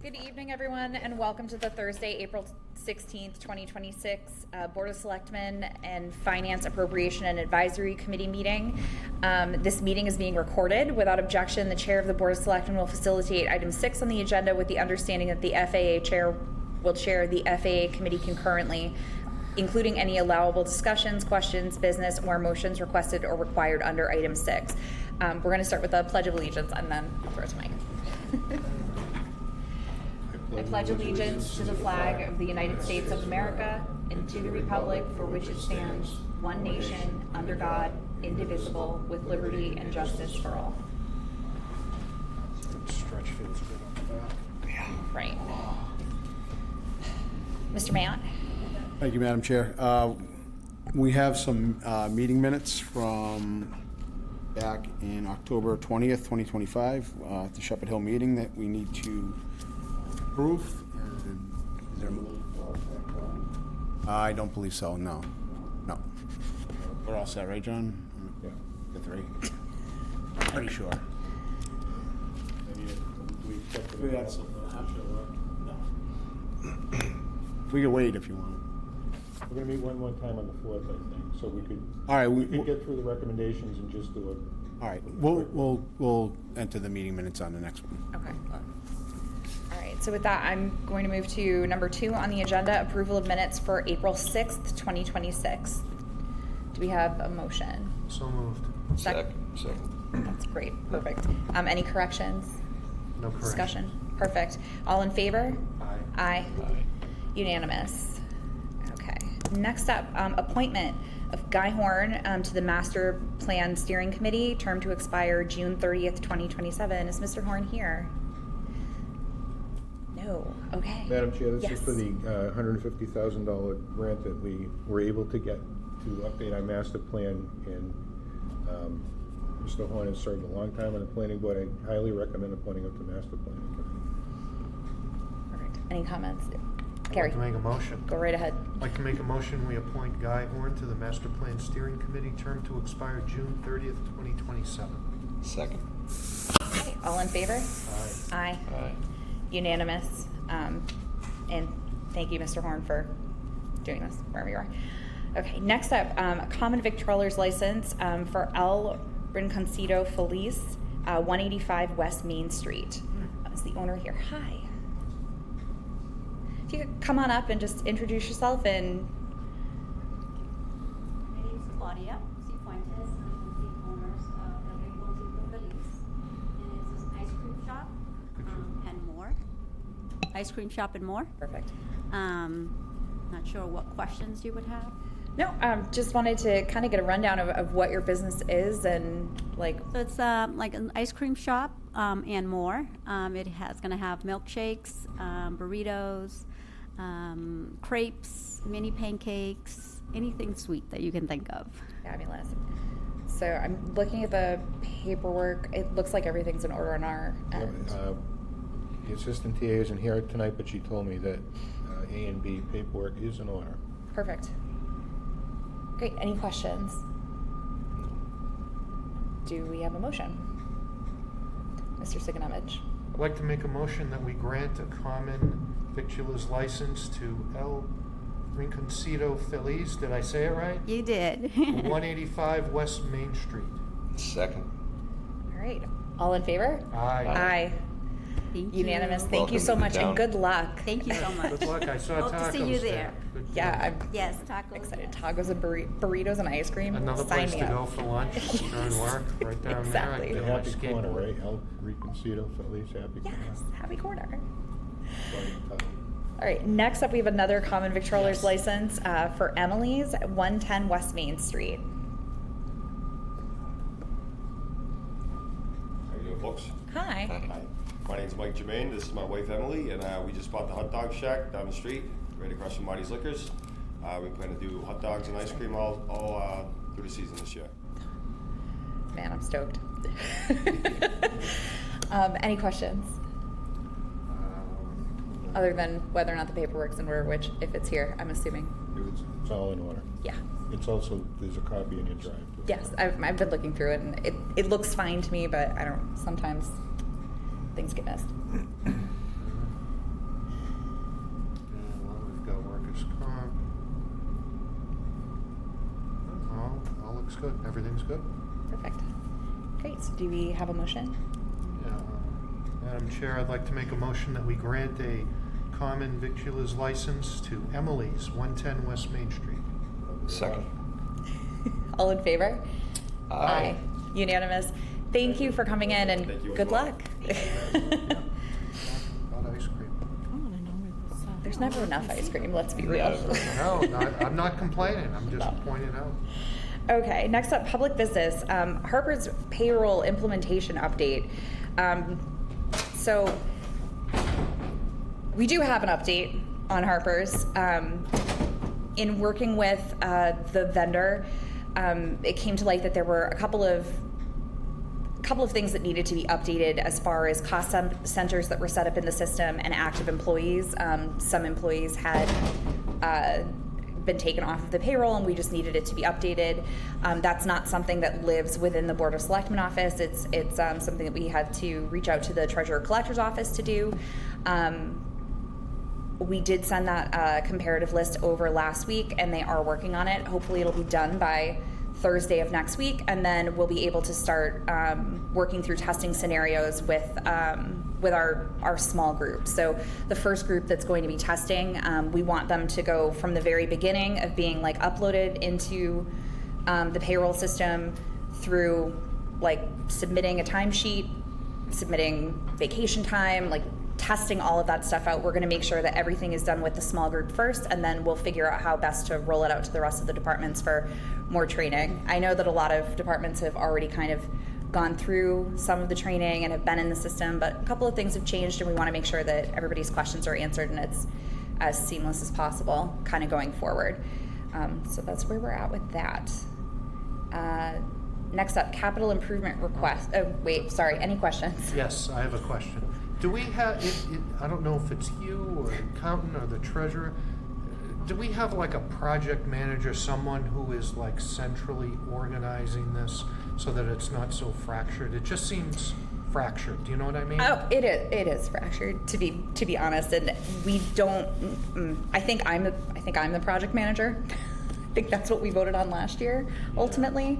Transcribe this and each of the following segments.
Good evening, everyone, and welcome to the Thursday, April 16th, 2026 Board of Selectmen and Finance Appropriation and Advisory Committee meeting. This meeting is being recorded. Without objection, the Chair of the Board of Selectmen will facilitate item 6 on the agenda with the understanding that the FAA Chair will chair the FAA Committee concurrently, including any allowable discussions, questions, business, or motions requested or required under item 6. We're going to start with the Pledge of Allegiance and then I'll throw it to Mike. I pledge allegiance to the flag of the United States of America and to the republic for which it stands, one nation, under God, indivisible, with liberty and justice for all. Stretch feels good on the back. Yeah. Right. Mr. Mayotte? Thank you, Madam Chair. We have some meeting minutes from back in October 20th, 2025, at the Shepherd Hill meeting that we need to approve. Is there, I don't believe so, no. No. We're all set, right, John? Yeah. The three? Pretty sure. We can wait if you want. We're gonna meet one time on the 4th, I think, so we could. All right, we could get through the recommendations and just do it. All right, we'll enter the meeting minutes on the next one. Okay. All right, so with that, I'm going to move to number 2 on the agenda, approval of minutes for April 6th, 2026. Do we have a motion? So moved. Second. That's great, perfect. Any corrections? No correction. Discussion? Perfect. All in favor? Aye. Aye. Unanimous. Okay. Next up, appointment of Guy Horn to the Master Plan Steering Committee, term to expire June 30th, 2027. Is Mr. Horn here? No. Okay. Madam Chair, this Yes. is for the $150,000 grant that we were able to get to update our master plan, and Mr. Horn has served a long time on the planning board. I highly recommend appointing him to master planning committee. Perfect. Any comments? I'd Gary, like to make a motion. go right ahead. I'd like to make a motion, we appoint Guy Horn to the Master Plan Steering Committee, term to expire June 30th, 2027. Second. Okay. All in favor? Aye. Aye. Unanimous. And thank you, Mr. Horn, for doing this wherever you are. Okay, next up, a common victualler's license for El Rinconcito Feliz, 185 West Main Street. Is the owner here? Hi. If you could come on up and just introduce yourself and... My name is Claudia Cifuentes. I'm the owners of El Rinconcito Feliz. And it's an ice cream shop and more. Ice cream shop and more. Perfect. Not sure what questions you would have. No, just wanted to kind of get a rundown of what your business is and like... So it's like an ice cream shop and more. It has going to have milkshakes, burritos, crepes, mini pancakes, anything sweet that you can think of. Fabulous. So I'm looking at the paperwork. It looks like everything's in order on our end. The assistant TA isn't here tonight, but she told me that A and B paperwork is in order. Perfect. Great. Any questions? Do we have a motion? Mr. Siganovich. I'd like to make a motion that we grant a common victualer's license to El Rinconcito Feliz. Did I say it right? You did. 185 West Main Street. Second. All right. All in favor? Aye. Aye. Thank Unanimous. you. Thank you Welcome so to the much and town. good luck. Thank you so much. Good luck. I saw Hope tacos to see you there. Good Yeah, job. I'm Yes, tacos. excited. Tacos and burritos and ice cream. Another Sign place me to up. go for lunch during work, right down Exactly. there. The I happy get my corner, skateboard. right? El Rinconcito Feliz, happy corner. Yes. Happy corner. Sorry, All right, next up we have another common victualler's Yes. license for Emily's, 110 West Main Street. How you doing, folks? Hi. Hi. My name's Mike Jermaine. This is my wife Emily, and we just bought the hot dog shack down the street, right across from Marty's Liquors. We plan to do hot dogs and ice cream all through the season this year. Man, I'm stoked. Any questions? Other than whether or not the paperwork's in order, which, if it's here, I'm assuming. It's all in order. Yeah. It's also, there's a copy in your drive. too. Yes, I've been looking through it, and it looks fine to me, but I don't, sometimes things get missed. Looks good. Everything's good? Perfect. Great. So do we have a motion? Yeah. Madam Chair, I'd like to make a motion that we grant a common victualer's license to Emily's, 110 West Main Street. Second. All in favor? Aye. Unanimous. Thank you for coming in and Thank you as good well. luck. About ice cream. There's never enough ice cream, let's be real. No, I'm not complaining. I'm just pointing out. Okay, next up, public business. Harper's payroll implementation update. So we do have an update on Harper's. In working with the vendor, it came to light that there were a couple of things that needed to be updated as far as cost centers that were set up in the system and active employees. Some employees had been taken off of the payroll, and we just needed it to be updated. That's not something that lives within the Board of Selectmen office. It's something that we had to reach out to the Treasurer Collector's office to do. We did send that comparative list over last week, and they are working on it. Hopefully it'll be done by Thursday of next week, and then we'll be able to start working through testing scenarios with our small group. So the first group that's going to be testing, we want them to go from the very beginning of being like uploaded into the payroll system through like submitting a timesheet, submitting vacation time, like testing all of that stuff out. We're going to make sure that everything is done with the small group first, and then we'll figure out how best to roll it out to the rest of the departments for more training. I know that a lot of departments have already kind of gone through some of the training and have been in the system, but a couple of things have changed, and we want to make sure that everybody's questions are answered and it's as seamless as possible kind of going forward. So that's where we're at with that. Next up, capital improvement request. Oh, wait, sorry, any questions? Yes, I have a question. Do we have, I don't know if it's you or the accountant or the treasurer, do we have like a project manager, someone who is like centrally organizing this so that it's not so fractured? It just seems fractured, do you know what I mean? Oh, it is fractured, to be honest, and we don't. I think I'm the project manager. I think that's what we voted on last year, ultimately.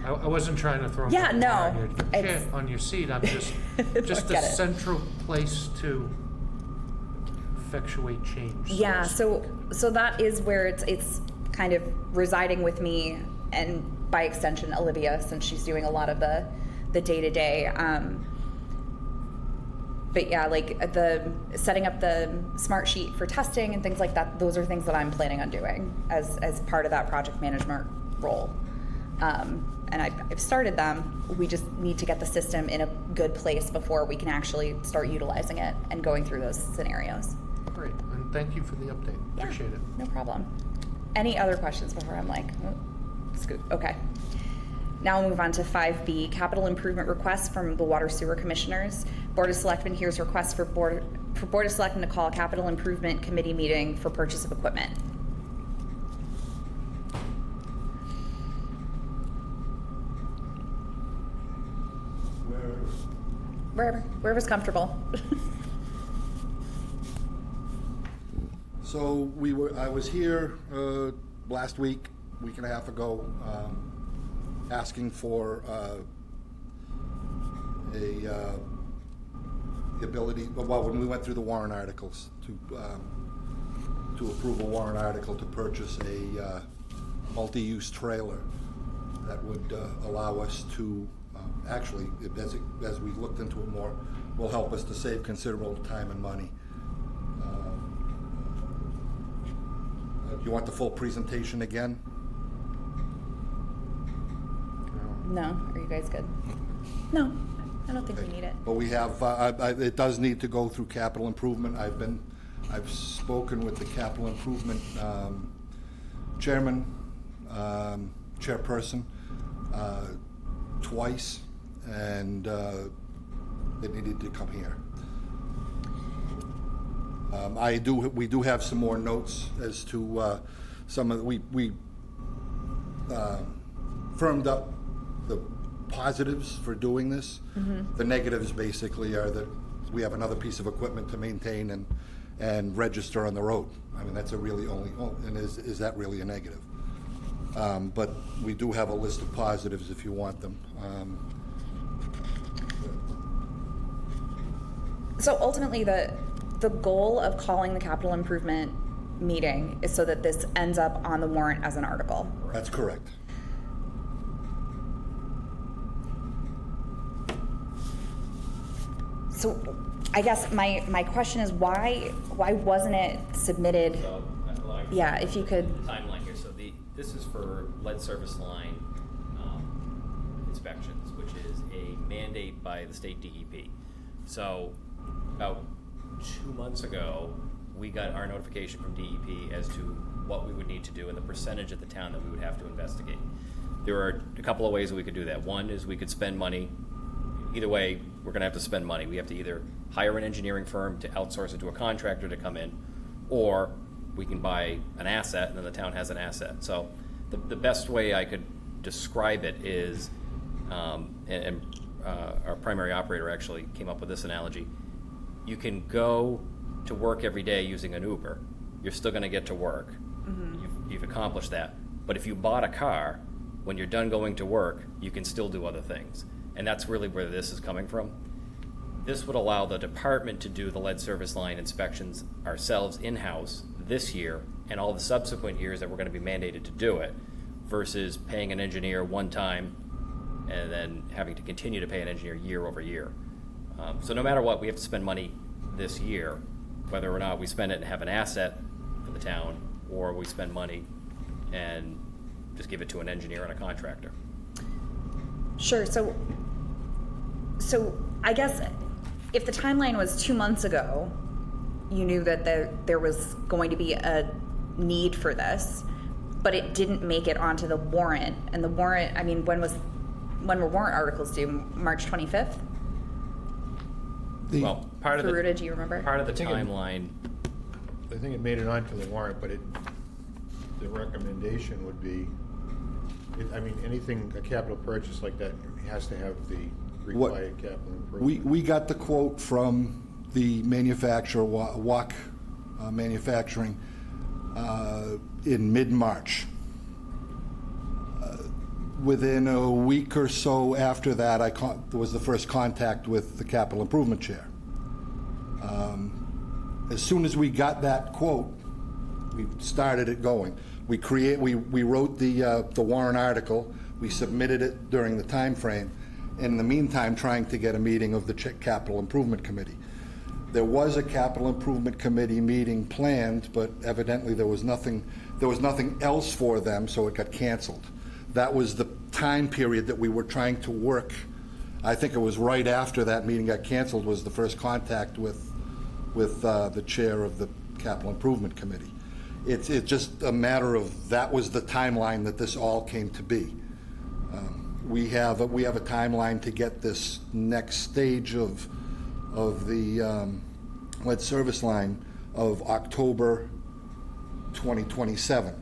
Well, I wasn't trying to throw Yeah, no, on your seat. I'm just I a get it. central place to effectuate change. Yeah, so that is where it's kind of residing with me, and by extension Olivia, since she's doing a lot of the day-to-day. But yeah, like the setting up the smart sheet for testing and things like that, those are things that I'm planning on doing as part of that project management role. And I've started them. We just need to get the system in a good place before we can actually start utilizing it and going through those scenarios. Great, and thank you for the update. Yeah, Appreciate it. no problem. Any other questions before I'm like, oh, scoot? Okay. Now we'll move on to 5B, capital improvement requests from the Water Sewer Commissioners. Board of Selectmen here's request for Board of Selectmen to call a capital improvement committee meeting for purchase of equipment. Wherever's comfortable. So I was here last week and a half ago, asking for the ability, well, when we went through the warrant articles, to approve a warrant article to purchase a multi-use trailer that would allow us to, actually, as we looked into it more, will help us to save considerable time and money. You want the full presentation again? No, are you guys good? No, I don't think we need it. But we have, it does need to go through capital improvement. I've spoken with the capital improvement chairman, chairperson, twice, and it needed to come here. We do have some more notes as to some of the, we firmed up the positives for doing this. Mm-hmm. The negatives basically are that we have another piece of equipment to maintain and register on the road. I mean, that's a really and is that really a negative? But we do have a list of positives if you want them. So ultimately, the goal of calling the capital improvement meeting is so that this ends up on the warrant as an article. That's correct. So I guess my question is why wasn't it submitted? So, Yeah, if you could. The timeline here, so this is for lead service line inspections, which is a mandate by the state DEP. So about 2 months ago, we got our notification from DEP as to what we would need to do and the percentage of the town that we would have to investigate. There are a couple of ways that we could do that. One is we could spend money. Either way, we're gonna have to spend money. We have to either hire an engineering firm to outsource it to a contractor to come in, or we can buy an asset and then the town has an asset. So the best way I could describe it is, our primary operator actually came up with this analogy. You can go to work every day using an Uber. You're still gonna get to work. You've accomplished that. But if you bought a car, when you're done going to work, you can still do other things. And that's really where this is coming from. This would allow the department to do the lead service line inspections ourselves in-house this year and all the subsequent years that we're going to be mandated to do it, versus paying an engineer one time and then having to continue to pay an engineer year over year. So no matter what, we have to spend money this year, whether or not we spend it and have an asset for the town, or we spend money and just give it to an engineer and a contractor. Sure. So I guess if the timeline was 2 months ago, you knew that there was going to be a need for this, but it didn't make it onto the warrant. And the warrant, I mean, when were warrant articles due? March 25th? Well, part of the Faruda, do you remember? Part of the timeline. I think it made it onto the warrant, but the recommendation would be, anything, a capital purchase like that has to have the required capital improvement. We got the quote from the manufacturer, WAC Manufacturing, in mid-March. Within a week or so after that, was the first contact with the capital improvement chair. As soon as we got that quote, we started it going. We wrote the warrant article. We submitted it during the time frame. In the meantime, trying to get a meeting of the Capital Improvement Committee. There was a Capital Improvement Committee meeting planned, but evidently there was nothing else for them, so it got canceled. That was the time period that we were trying to work. I think it was right after that meeting got canceled was the first contact with the chair of the Capital Improvement Committee. It's just a matter of that was the timeline that this all came to be. We have a timeline to get this next stage of the lead service line of October 2027.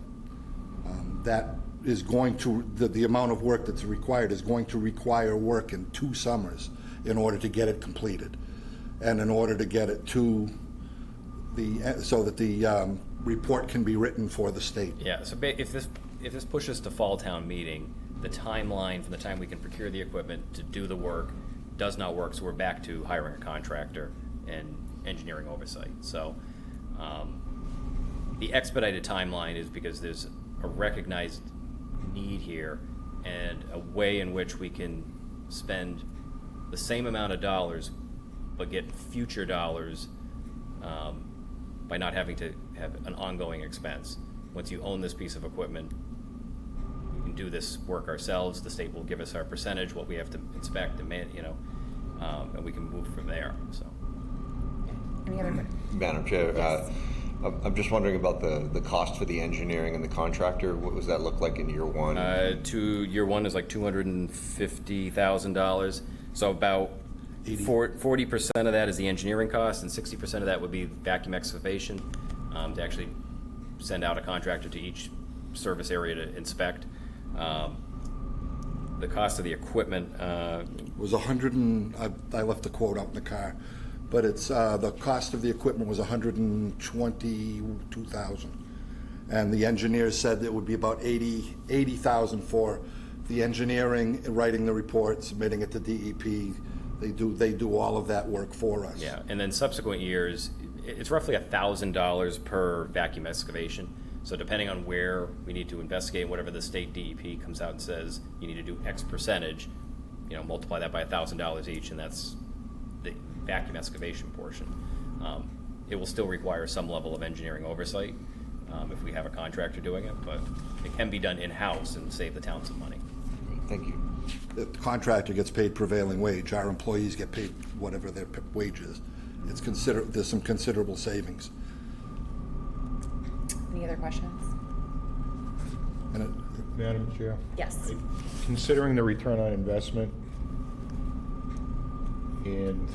That is going to, the amount of work that's required is going to require work in 2 summers in order to get it completed, and in order to get it to so that the report can be written for the state. Yeah, so if this pushes to fall town meeting, the timeline from the time we can procure the equipment to do the work does not work, so we're back to hiring a contractor and engineering oversight. So the expedited timeline is because there's a recognized need here and a way in which we can spend the same amount of dollars but get future dollars by not having to have an ongoing expense. Once you own this piece of equipment, we can do this work ourselves. The state will give us our percentage, what we have to inspect, and and we can move from there. So, Any other? Madam Chair, I'm just wondering about the cost for the engineering and the contractor. What does that look like in year one? to year one is like $250,000. So about 40% of that is the engineering cost, and 60% of that would be vacuum excavation to actually send out a contractor to each service area to inspect. The cost of the equipment Was I left the quote out in the car, but it's the cost of the equipment was $122,000, And the engineers said it would be about 80,000 for the engineering, writing the report, submitting it to DEP. They do all of that work for us. Yeah, and then subsequent years, it's roughly $1,000 per vacuum excavation. So depending on where we need to investigate, whatever the state DEP comes out and says you need to do X percentage, multiply that by $1,000 each, and that's the vacuum excavation portion. It will still require some level of engineering oversight if we have a contractor doing it, but it can be done in-house and save the town some money. Thank you. The contractor gets paid prevailing wage. Our employees get paid whatever their wage is. There's some considerable savings. Any other questions? And Madam Chair? Yes. Considering the return on investment and,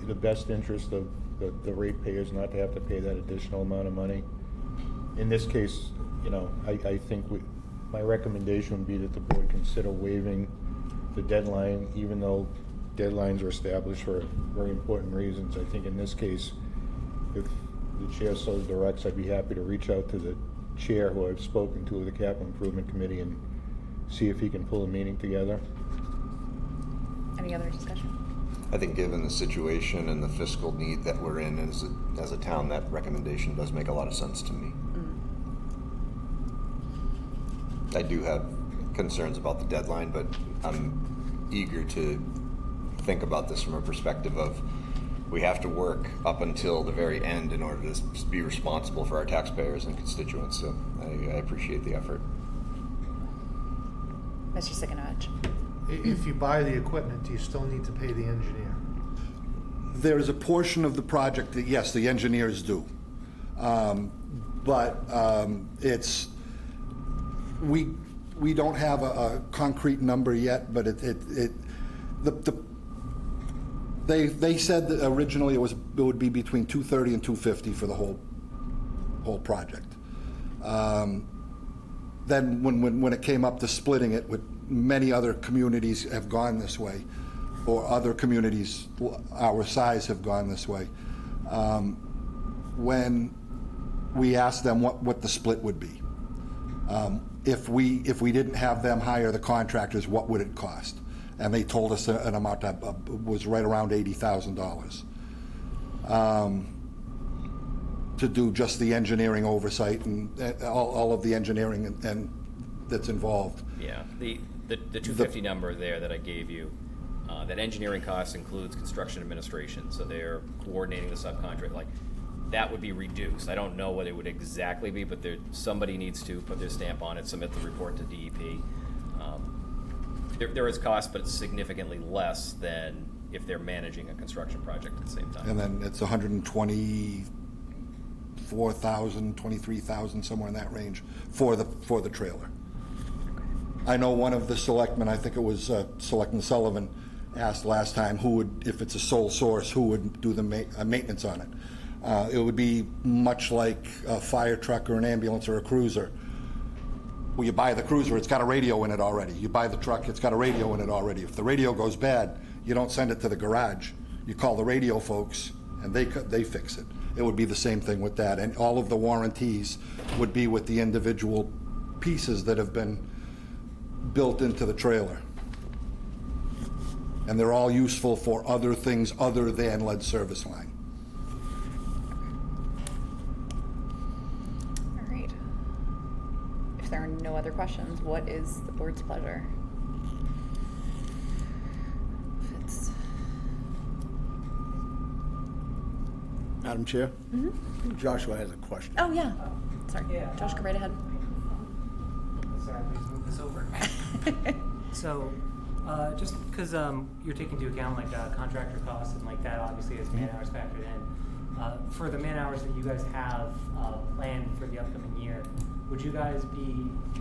the best interest of the ratepayers not to have to pay that additional amount of money, in this case, I think my recommendation would be that the board consider waiving the deadline, even though deadlines are established for very important reasons. I think in this case, if the chair so directs, I'd be happy to reach out to the chair who I've spoken to of the Capital Improvement Committee and see if he can pull a meeting together. Any other discussion? I think given the situation and the fiscal need that we're in as a town, that recommendation does make a lot of sense to me. I do have concerns about the deadline, but I'm eager to think about this from a perspective of we have to work up until the very end in order to be responsible for our taxpayers and constituents. So I appreciate the effort. Mr. Sikanovich? If you buy the equipment, do you still need to pay the engineer? there is a portion of the project that, yes, the engineers do. But it's, we don't have a concrete number yet, but they said that originally it would be between $230 and $250 for the whole project. Then when it came up to splitting it, with many other communities have gone this way, or other communities our size have gone this way. When we asked them what the split would be, if we didn't have them hire the contractors, what would it cost? And they told us an amount that was right around $80,000 to do just the engineering oversight and all of the engineering and that's involved. Yeah, the 250 number there that I gave you, that engineering cost includes construction administration, so they're coordinating the subcontract. Like, that would be reduced. I don't know what it would exactly be, but somebody needs to put their stamp on it, submit the report to DEP. There is cost, but it's significantly less than if they're managing a construction project at the same time. And then it's 124,000, 23,000, somewhere in that range for the trailer. I know one of the selectmen, I think it was Selectman Sullivan, asked last time who would, if it's a sole source, who would do the maintenance on it. It would be much like a fire truck or an ambulance or a cruiser. Well, you buy the cruiser, it's got a radio in it already. You buy the truck, it's got a radio in it already. If the radio goes bad, you don't send it to the garage. You call the radio folks, and they fix it. It would be the same thing with that, and all of the warranties would be with the individual pieces that have been built into the trailer. And they're all useful for other things other than lead service line. All right. If there are no other questions, what is the board's pleasure? Madam Chair? Joshua has a question. Oh, yeah. Sorry. Yeah, Josh, go right ahead. Sorry, please move this over. So, just because you're taking into account like contractor costs and like that, obviously as man hours factored in. For the man hours that you guys have planned for the upcoming year, would you guys need to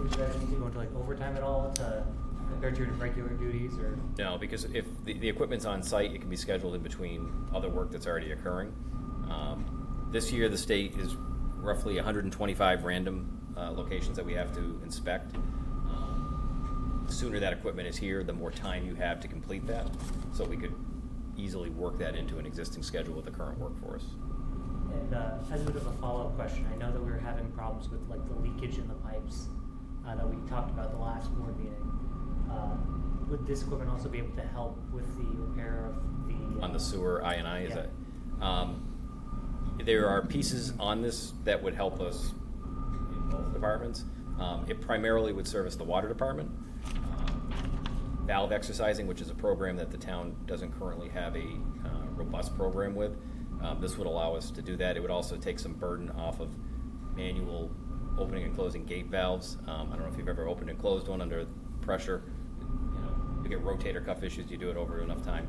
go into like overtime at all to compared to your regular duties, or? No, because if the equipment's on site, it can be scheduled in between other work that's already occurring. This year, the state is roughly 125 random locations that we have to inspect. The sooner that equipment is here, the more time you have to complete that. So we could easily work that into an existing schedule with the current workforce. And as a bit of a follow-up question, I know that we were having problems with like the leakage in the pipes that we talked about the last board meeting. Would this equipment also be able to help with the repair of the On the sewer I&I, is yeah. it? There are pieces on this that would help us in both departments. It primarily would service the water department. Valve exercising, which is a program that the town doesn't currently have a robust program with. This would allow us to do that. It would also take some burden off of manual opening and closing gate valves. I don't know if you've ever opened and closed one under pressure. You get rotator cuff issues, you do it over enough time.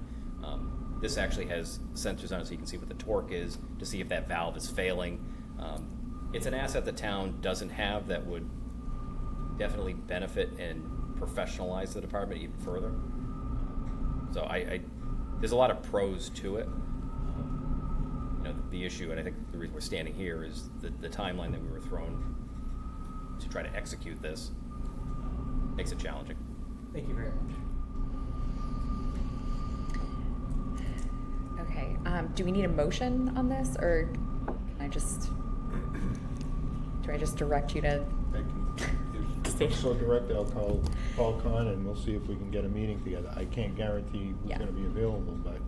This actually has sensors on it so you can see what the torque is to see if that valve is failing. It's an asset the town doesn't have that would definitely benefit and professionalize the department even further. So there's a lot of pros to it. The issue, and I think the reason we're standing here is the timeline that we were thrown to try to execute this makes it challenging. Thank you very much. Okay, do we need a motion on this, or can do I just direct you to? If it's so directed, I'll call Paul Kahn and we'll see if we can get a meeting together. I can't guarantee who's Yeah. gonna be available, but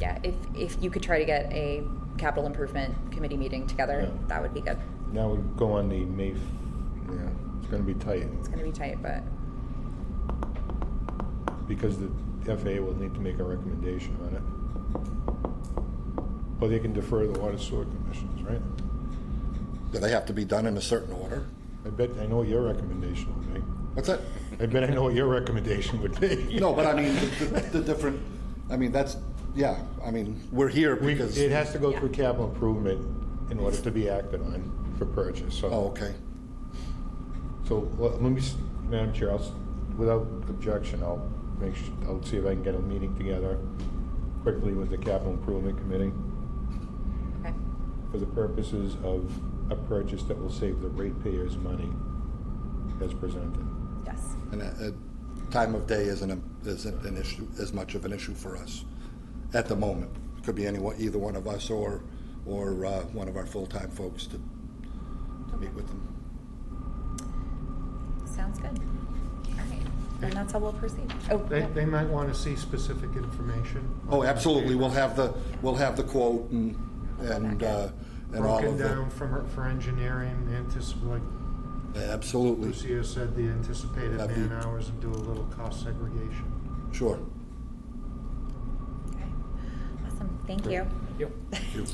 Yeah, if you could try to get a capital improvement committee meeting together, Yeah. that would be good. now we go on the May, yeah, it's gonna be tight. It's gonna be tight, but, Because the FAA will need to make a recommendation on it. Or they can defer the water sewer commissions, right? Do they have to be done in a certain order? I know what your recommendation would be. What's that? I bet I know what your recommendation would be. No, but I mean, the different, I mean, that's, yeah, I mean, we're here because. It has to go through capital improvement in order to be acted on for purchase, so. Oh, okay. So, let me, Madam Chair, without objection, I'll see if I can get a meeting together quickly with the capital improvement committee okay. for the purposes of a purchase that will save the ratepayers money as presented. Yes. And time of day isn't an issue, as much of an issue for us at the moment. It could be either one of us or one of our full-time folks to meet with them. Sounds good. All right, and that's how we'll proceed. Oh, yeah. They might want to see specific information. Oh, absolutely. We'll have the quote and all Broken of down the. for engineering, like Absolutely. Lucia said, the anticipated That'd be- man hours, and do a little cost segregation. Sure. Okay. Awesome, thank you. Yep. Thank you.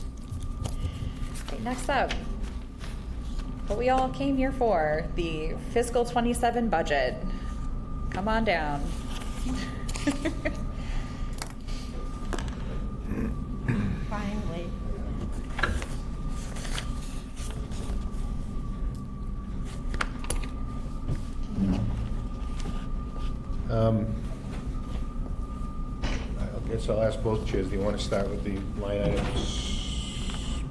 Okay, next up, what we all came here for, the fiscal '27 budget. Come on down. Finally. I guess I'll ask both chairs, do you want to start with the line items?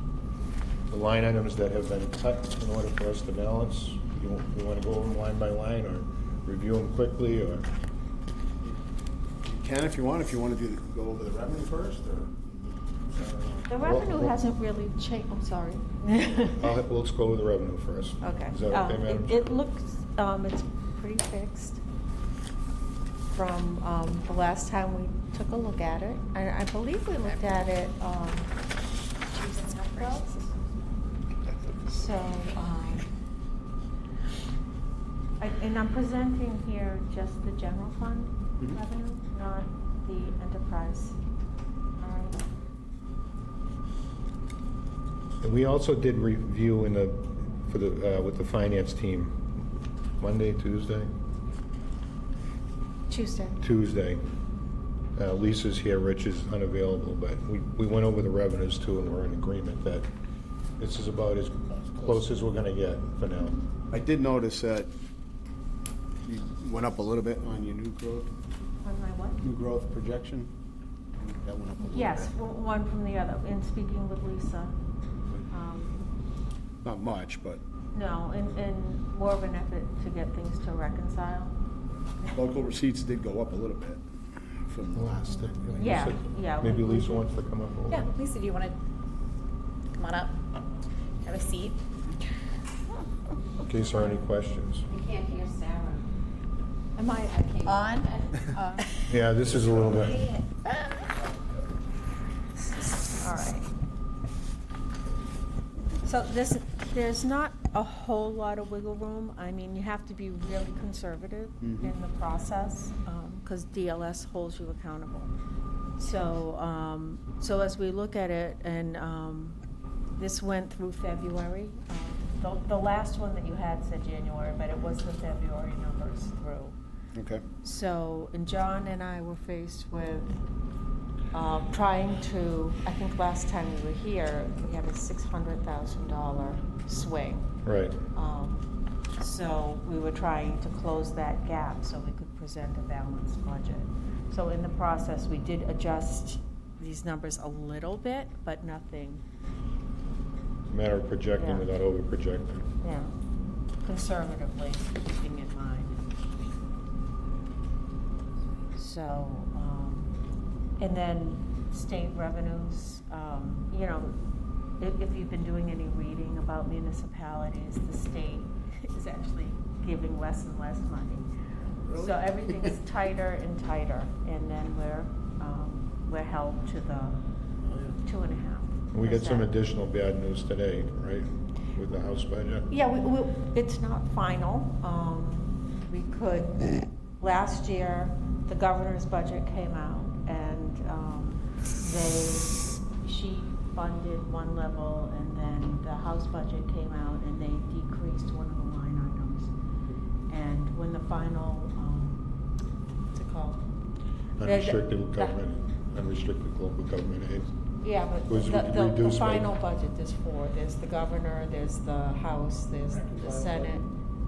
The line items that have been cut in order for us to balance? You want to go over them line by line, or review them quickly, or? You can if you want to go over the revenue first, or? The revenue hasn't really changed, I'm sorry. Let's go with the revenue first. Okay. Is that okay, Madam Chair? It looks, it's pretty fixed from the last time we took a look at it. I believe we looked at it, so, and I'm presenting here just the general fund Mhm. revenue, not the enterprise. All right. And we also did review with the finance team, Monday, Tuesday? Tuesday. Lisa's here, Rich is unavailable, but we went over the revenues too, and we're in agreement that this is about as close as we're gonna get for now. I did notice that you went up a little bit on your new growth On my what? New growth projection? That went up a little bit. Yes, one from the other, in speaking with Lisa. Not much, but No, in more of an effort to get things to reconcile. local receipts did go up a little bit from the last time. Yeah, Lisa- yeah. Maybe Lisa wants to come up. a little Yeah, bit. Lisa, do you want to come Come on up. Have a seat. In case there are any questions. I can't hear Sarah. Am I on? Yeah, this is a little bit, All right. So there's not a whole lot of wiggle room. I mean, you have to be really conservative in the process, because DLS holds you accountable. So, so as we look at it, and this went through February. The last one that you had said January, but it was the February numbers through. Okay. So, and John and I were faced with trying to, I think last time we were here, we had a $600,000 swing. right. So we were trying to close that gap so we could present a balanced budget. So in the process, we did adjust these numbers a little bit, but nothing, Matter of projecting Yeah. without over-projecting. yeah, conservatively keeping in mind. So, and then state revenues, you know, if you've been doing any reading about municipalities, the state is actually giving less and less money. So everything is tighter and tighter, and then we're held to the 2.5%. We got some additional bad news today, right, with the House budget? Yeah, it's not final. We could, last year, the governor's budget came out, and she funded one level, and then the House budget came out, and they decreased one of the line items. And when the final, what's it called? Unrestricted government, unrestricted local government aid. Yeah, but Was the reduced by- final budget, there's the governor, there's the House, there's the Senate,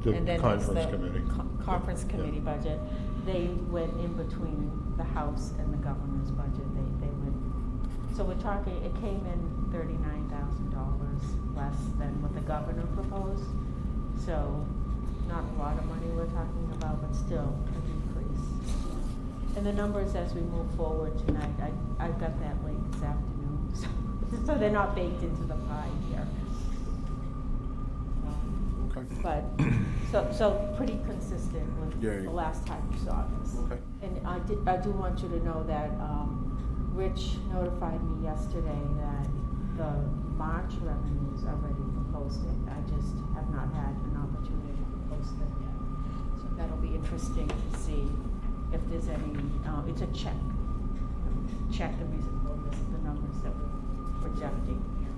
The and then there's conference the committee. Conference Yeah. committee budget. They went in between the House and the governor's budget, they went, so we're talking, it came in $39,000 less than what the governor proposed. So, not a lot of money we're talking about, but still a decrease. And the numbers as we move forward tonight, I got that late this afternoon, so they're not baked into the pie here. Okay. But, so pretty consistent with Yeah. the last time you saw this. Okay. And I do want you to know that, Rich notified me yesterday that the March revenues are ready for posting. I just have not had an opportunity to post them yet. So that'll be interesting to see if there's any, it's a check. Check the reasonableness of the numbers that we're projecting here.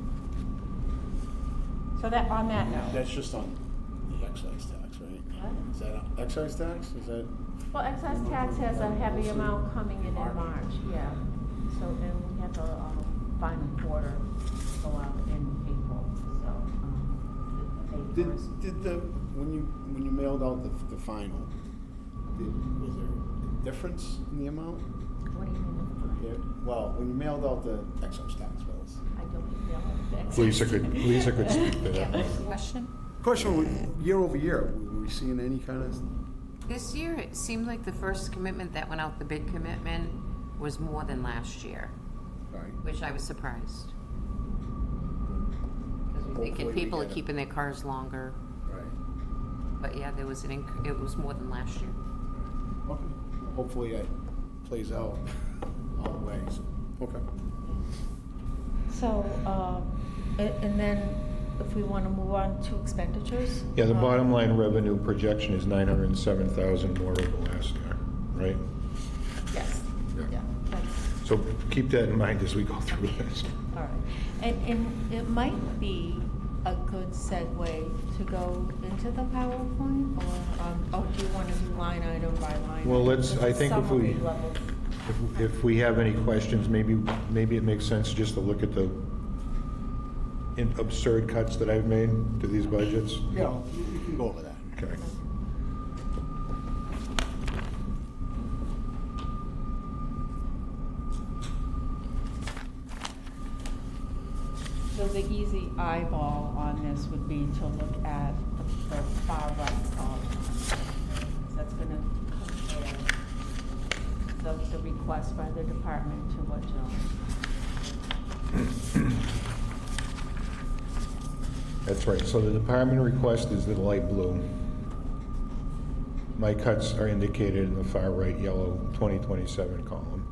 So that, on that note. That's just on the excise tax, right? What? Is that excise tax? Is that? Well, excise tax has a heavy amount coming in March. March, yeah. So, and we have the final quarter go out in April, so, When you mailed out the final, was there a difference in the amount? what do you mean with the final? Well, when you mailed out the excise tax bills. I don't know the excise. Lisa could speak to Yeah, that. question? Question, year over year, were we seeing any kind of? This year, it seemed like the first commitment that went out, the big commitment, was more than last year, Right. which I was surprised. Because we Hopefully thinking we people are get it. keeping their cars longer. Right. But yeah, there was it was more than last year. Okay. Hopefully it plays out all the way, so, okay. So, and then if we want to move on to expenditures? Yeah, the bottom line revenue projection is 907,000 more over last year, right? Yes, Yeah. yeah, that's. So keep that in mind as we go through this. All right, and it might be a good segue to go into the PowerPoint, or do you want to do line item by line? Well, item? let's- Just I think if we- summary level. If we have any questions, maybe it makes sense just to look at the absurd cuts that I've made to these budgets. Yeah, you can go over that. Okay. So the easy eyeball on this would be to look at the far right column. That's gonna compare the request by the department to what John. That's right, so the department request is the light blue. My cuts are indicated in the far right yellow 2027 column.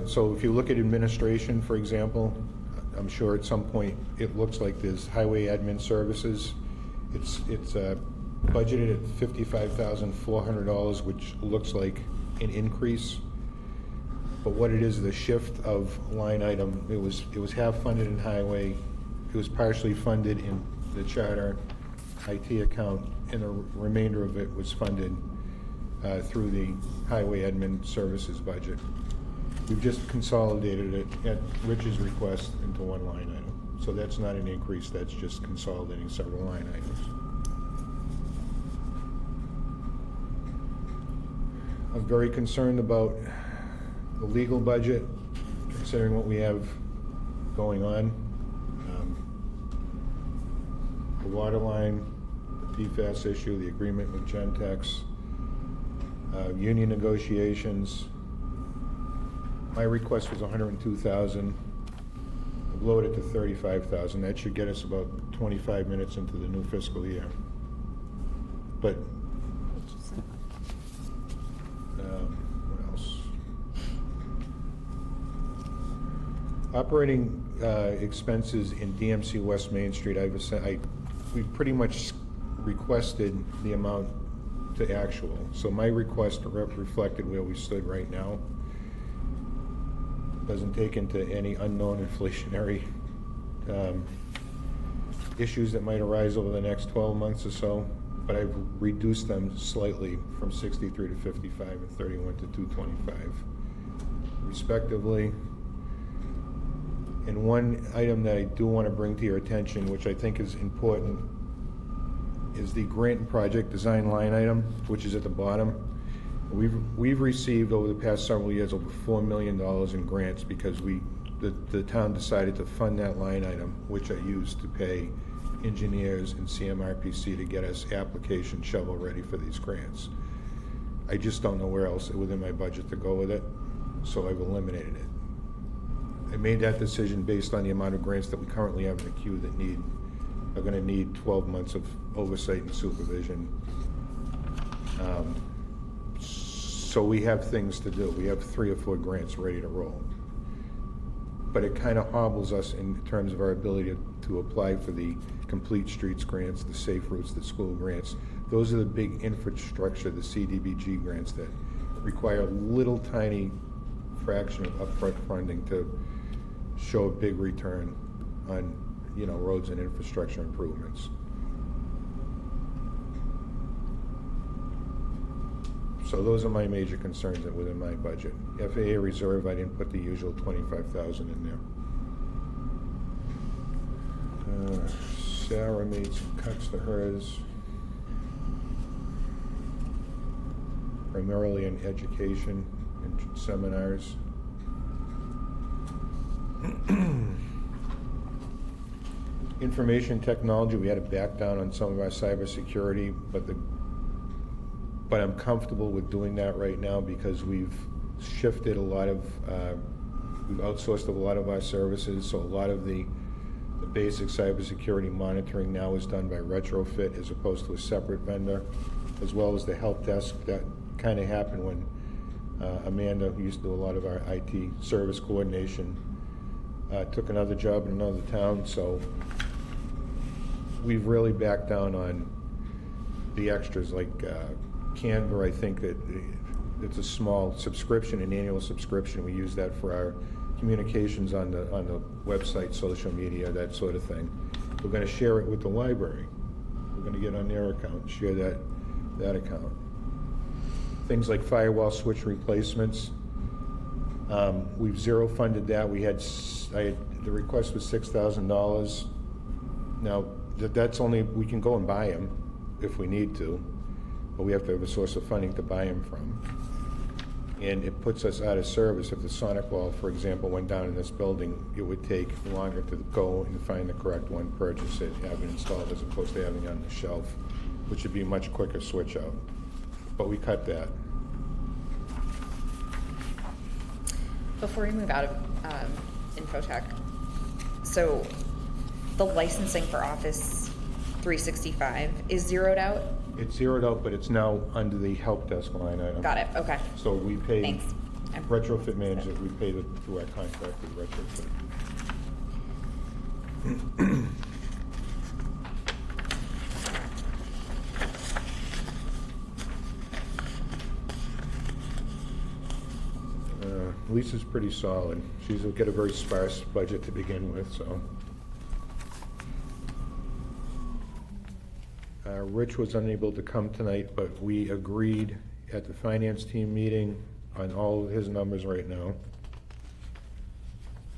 So if you look at administration, for example, I'm sure at some point it looks like there's highway admin services. It's budgeted at $55,400, which looks like an increase. But what it is, the shift of line item, it was half funded in highway, it was partially funded in the charter IT account, and the remainder of it was funded through the highway admin services budget. We've just consolidated it at Rich's request into one line item. So that's not an increase, that's just consolidating several line items. I'm very concerned about the legal budget, considering what we have going on. The water line, the PFAS issue, the agreement with Gentex, union negotiations. My request was $102,000. I've lowered it to $35,000. That should get us about 25 minutes into the new fiscal year. But what else? Operating expenses in DMC West Main Street. We pretty much requested the amount to actual. So my request reflected where we stood right now. Doesn't take into any unknown inflationary issues that might arise over the next 12 months or so, but I've reduced them slightly from 63 to 55 and 31 to 225 respectively. And one item that I do want to bring to your attention, which I think is important, is the grant and project design line item, which is at the bottom. We've received over the past several years over $4 million in grants because the town decided to fund that line item, which I used to pay engineers and CMRPC to get us application shovel ready for these grants. I just don't know where else within my budget to go with it, so I've eliminated it. I made that decision based on the amount of grants that we currently have in the queue that are going to need 12 months of oversight and supervision. So we have things to do. We have 3 or 4 grants ready to roll. But it kind of hobbles us in terms of our ability to apply for the Complete Streets grants, the Safe Routes, the school grants. Those are the big infrastructure, the CDBG grants that require a little tiny fraction of upfront funding to show a big return on, roads and infrastructure improvements. So those are my major concerns within my budget. FAA reserve, I didn't put the usual $25,000 in there. Sarah made some cuts to hers, primarily in education and seminars. Information technology, we had to back down on some of our cybersecurity, but I'm comfortable with doing that right now because we've shifted we've outsourced a lot of our services, so a lot of the basic cybersecurity monitoring now is done by retrofit as opposed to a separate vendor, as well as the help desk. That kind of happened when Amanda, who used to do a lot of our IT service coordination, took another job in another town, so we've really backed down on the extras like Canva. I think that it's a small subscription, an annual subscription. We use that for our communications on the website, social media, that sort of thing. We're going to share it with the library. We're going to get on their account and share that account. Things like firewall switch replacements. We've zero funded that. The request was $6,000. Now that's only, we can go and buy them if we need to, but we have to have a source of funding to buy them from. And it puts us out of service. If the sonic wall, for example, went down in this building, it would take longer to go and find the correct one, purchase it, have it installed, as opposed to having it on the shelf which would be a much quicker switch out. But we cut that. Before we move out of Infotech, so the licensing for Office 365 is zeroed out? It's zeroed out, but it's now under the help desk line item. Got it, okay. So we pay Thanks. retrofit management, we pay through our contract with retrofit. Lisa's pretty solid. She's got a very sparse budget to begin with, so. Rich was unable to come tonight, but we agreed at the finance team meeting on all of his numbers right now.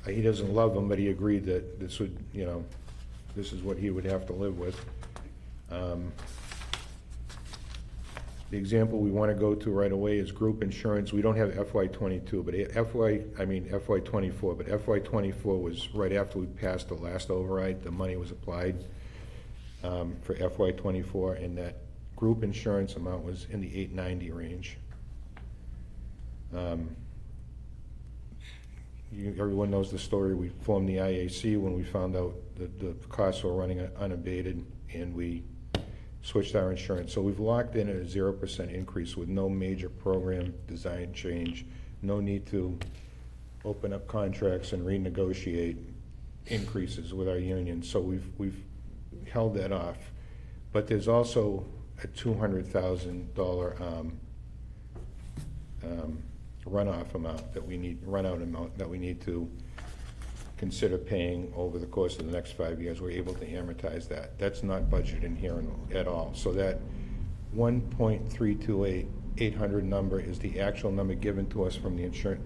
He doesn't love them, but he agreed that this would, this is what he would have to live with. The example we want to go to right away is group insurance. We don't have FY '22, but FY '24, but FY '24 was right after we passed the last override. The money was applied for FY '24, and that group insurance amount was in the $890 range. Everyone knows the story. We formed the IAC when we found out that the costs were running unabated, and we switched our insurance. So we've locked in at a 0% increase with no major program design change, no need to open up contracts and renegotiate increases with our union. So we've held that off. But there's also a $200,000 runout amount that we need to consider paying over the course of the next 5 years. We're able to amortize that. That's not budgeted in here at all. So that 1.328,800 number is the actual number given to us from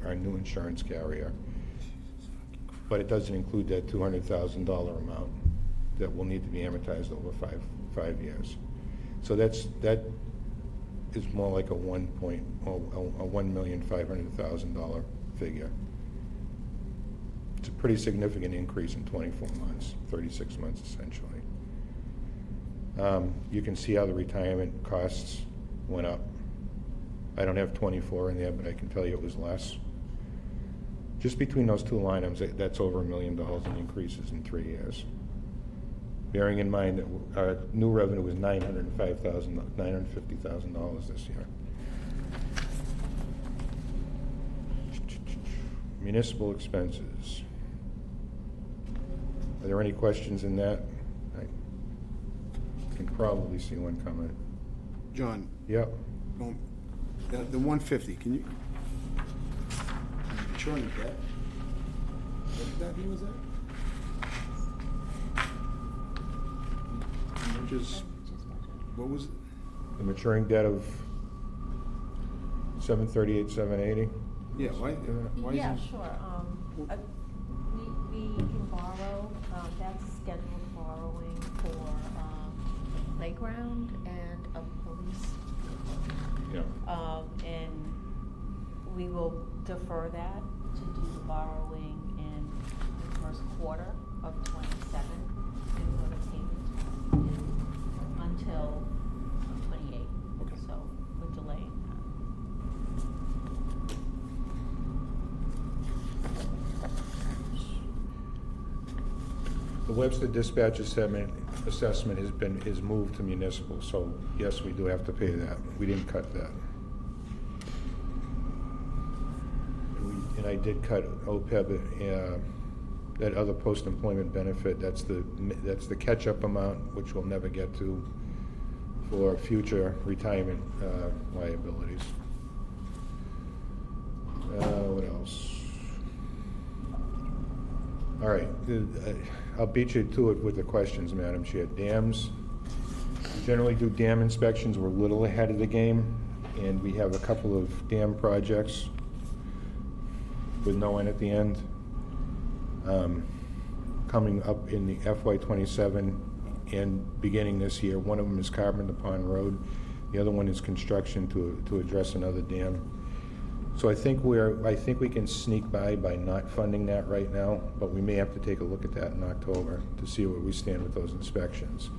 our new insurance carrier. But it doesn't include that $200,000 amount that will need to be amortized over five years. So that is more like a $1,500,000 figure. It's a pretty significant increase in 24 months, 36 months essentially. You can see how the retirement costs went up. I don't have 24 in there, but I can tell you it was less. Just between those two line items, that's over $1 million in increases in 3 years. Bearing in mind that our new revenue was $950,000 this year. Municipal expenses. Are there any questions in that? I can probably see one coming. John, Yep. the 150, can you? Maturing debt? What exactly was that? What was it? The maturing debt of 738, 780? Yeah, why Yeah, is it? sure. We can borrow, that's scheduled borrowing for a playground and a police vehicle. Yeah. And we will defer that to do the borrowing in the first quarter of '27 and for the payment until '28. Okay. So we're delaying The Webster dispatch assessment is moved to municipal, so yes, we do have to pay that. We didn't cut that. And I did cut OPEB, that other post-employment benefit. That's the catch-up amount, which we'll never get to for future retirement liabilities. What else? All right, I'll beat you to it with the questions, Madam Chair. Dams, we generally do dam inspections. We're a little ahead of the game, and we have a couple of dam projects with no end at the end. Coming up in the FY '27 and beginning this year. One of them is Carpenter Pond Road. The other one is construction to address another dam. So I think we can sneak by not funding that right now, but we may have to take a look at that in October to see where we stand with those inspections.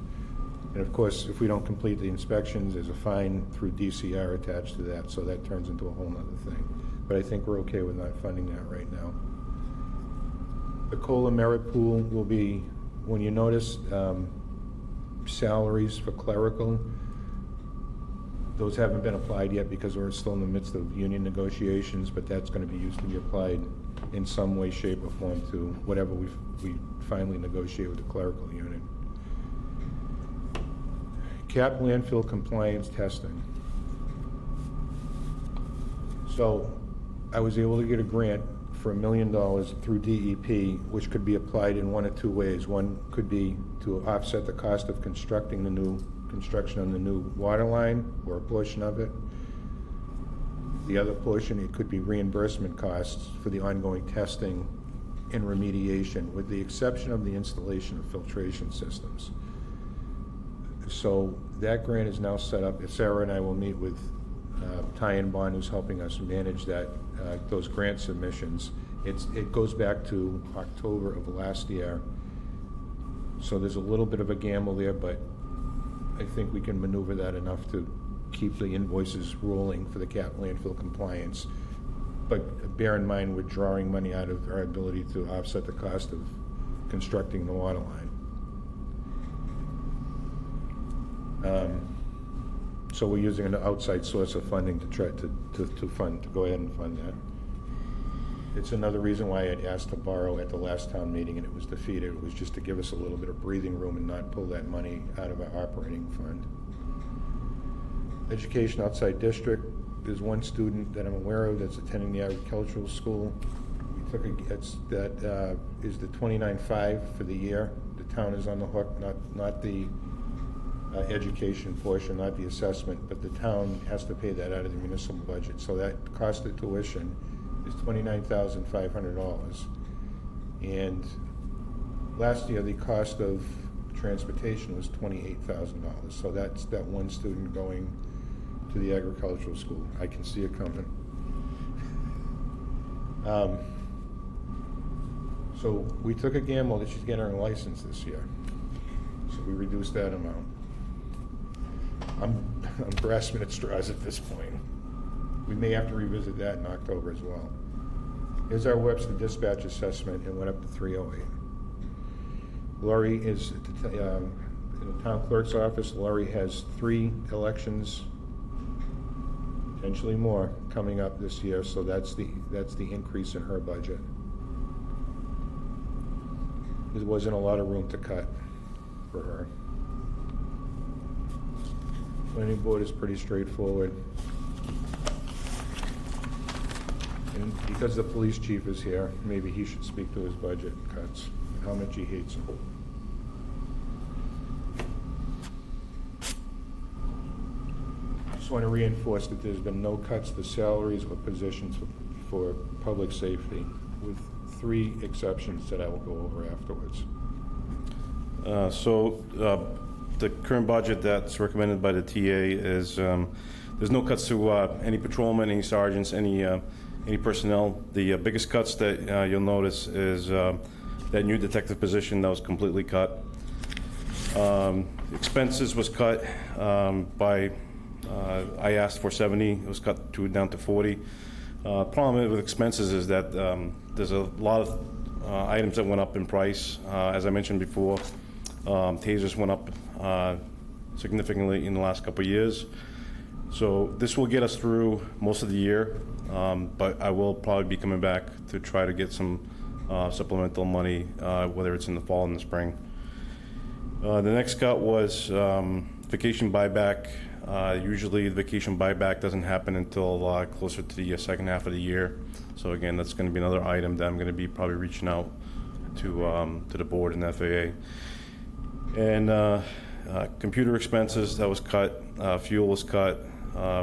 And of course, if we don't complete the inspections, there's a fine through DCR attached to that, so that turns into a whole nother thing. But I think we're okay with not funding that right now. The COLA merit pool will be, when you notice salaries for clerical, those haven't been applied yet because we're still in the midst of union negotiations, but that's going to be used to be applied in some way, shape, or form to whatever we finally negotiate with the clerical unit. Cap landfill compliance testing. So I was able to get a grant for $1 million through DEP, which could be applied in one of two ways. One could be to offset the cost of construction on the new water line, or a portion of it. The other portion, it could be reimbursement costs for the ongoing testing and remediation, with the exception of the installation of filtration systems. So that grant is now set up. Sarah and I will meet with Ty and Bond, who's helping us manage that, those grant submissions. It goes back to October of last year. So there's a little bit of a gamble there, but I think we can maneuver that enough to keep the invoices rolling for the cap landfill compliance. But bear in mind, we're drawing money out of our ability to offset the cost of constructing the water line. So we're using an outside source of funding to try to go ahead and fund that. It's another reason why I'd asked to borrow at the last town meeting and it was defeated. It was just to give us a little bit of breathing room and not pull that money out of our operating fund. Education outside district. There's one student that I'm aware of that's attending the agricultural school. We took that is the 29.5 for the year. The town is on the hook, not the education portion, not the assessment, but the town has to pay that out of the municipal budget. So that cost of tuition is $29,500. And last year, the cost of transportation was $28,000. So that's that one student going to the agricultural school. I can see it coming. So we took a gamble that she's getting her license this year. So we reduced that amount. I'm grasping at straws at this point. We may have to revisit that in October as well. Here's our Webster dispatch assessment. It went up to 308. Laurie is at in the town clerk's office. Laurie has 3 elections, potentially more, coming up this year. So that's the increase in her budget. There wasn't a lot of room to cut for her. Planning board is pretty straightforward. And because the police chief is here, maybe he should speak to his budget cuts and how much he hates them. I just want to reinforce that there's been no cuts to salaries or positions for public safety, with 3 exceptions that I will go over afterwards. The current budget that's recommended by the TA is there's no cuts to any patrolmen, any sergeants, any personnel. The biggest cuts that you'll notice is that new detective position that was completely cut. Expenses was cut by, I asked for 70, it was cut down to 40. Problem with expenses is that there's a lot of items that went up in price. As I mentioned before, tasers went up significantly in the last couple of years. So this will get us through most of the year, but I will probably be coming back to try to get some supplemental money, whether it's in the fall and the spring. The next cut was vacation buyback. Usually the vacation buyback doesn't happen until closer to the second half of the year. So again, that's going to be another item that I'm going to be probably reaching out to the board and FAA. And computer expenses, that was cut. Fuel was cut.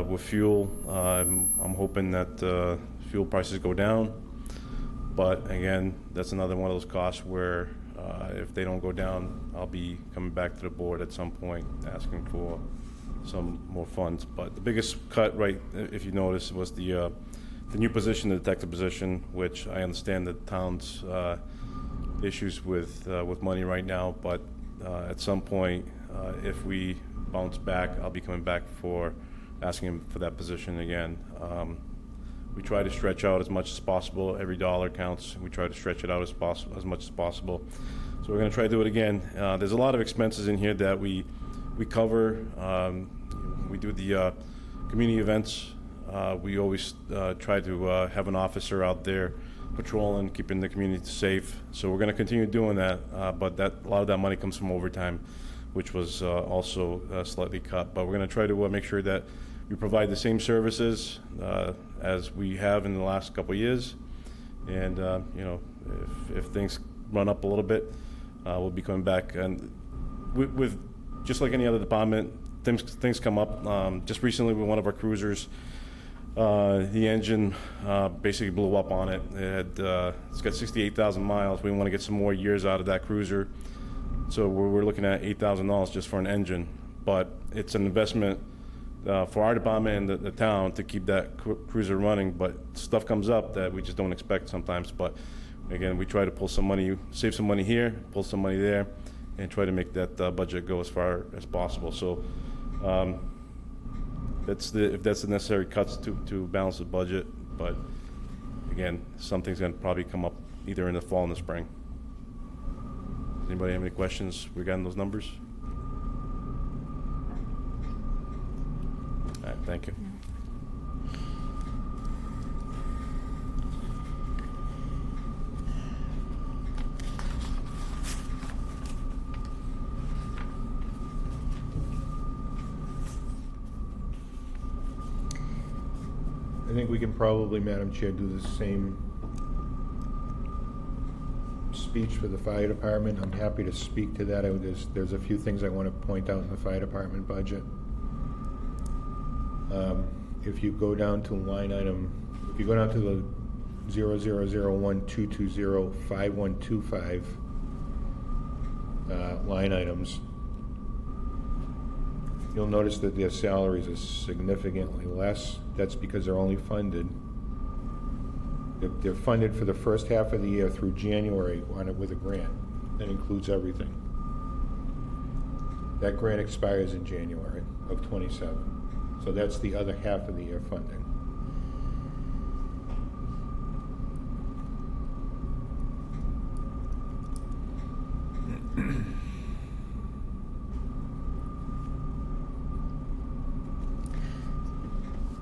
With fuel, I'm hoping that fuel prices go down. But again, that's another one of those costs where if they don't go down, I'll be coming back to the board at some point asking for some more funds. But the biggest cut, right, if you notice, was the new position, the detective position, which I understand the town's issues with money right now, but at some point if we bounce back, I'll be coming back for asking him for that position again. We try to stretch out as much as possible. Every dollar counts. We try to stretch it out as much as possible. So we're going to try to do it again. There's a lot of expenses in here that we cover. We do the community events. We always try to have an officer out there patrolling, keeping the community safe. So we're going to continue doing that, but a lot of that money comes from overtime, which was also slightly cut. But we're going to try to make sure that we provide the same services as we have in the last couple of years. And if things run up a little bit, we'll be coming back. And with just like any other department, things come up. Just recently with one of our cruisers, the engine basically blew up on it. It's got 68,000 miles. We want to get some more years out of that cruiser. So we're looking at $8,000 just for an engine. But it's an investment for our department and the town to keep that cruiser running. But stuff comes up that we just don't expect sometimes. But again, we try to pull some money, save some money here, pull some money there, and try to make that budget go as far as possible. So if that's the necessary cuts to balance the budget. But again, something's going to probably come up either in the fall and the spring. Does anybody have any questions regarding those numbers? All right, thank you. I think we can probably, Madam Chair, do the same speech for the fire department. I'm happy to speak to that. There's a few things I want to point out in the fire department budget. If you go down to line item, if you go down to the 00012205125 line items, you'll notice that their salaries are significantly less. That's because they're only funded. They're funded for the first half of the year through January with a grant that includes everything. That grant expires in January of '27. So that's the other half of the year funding.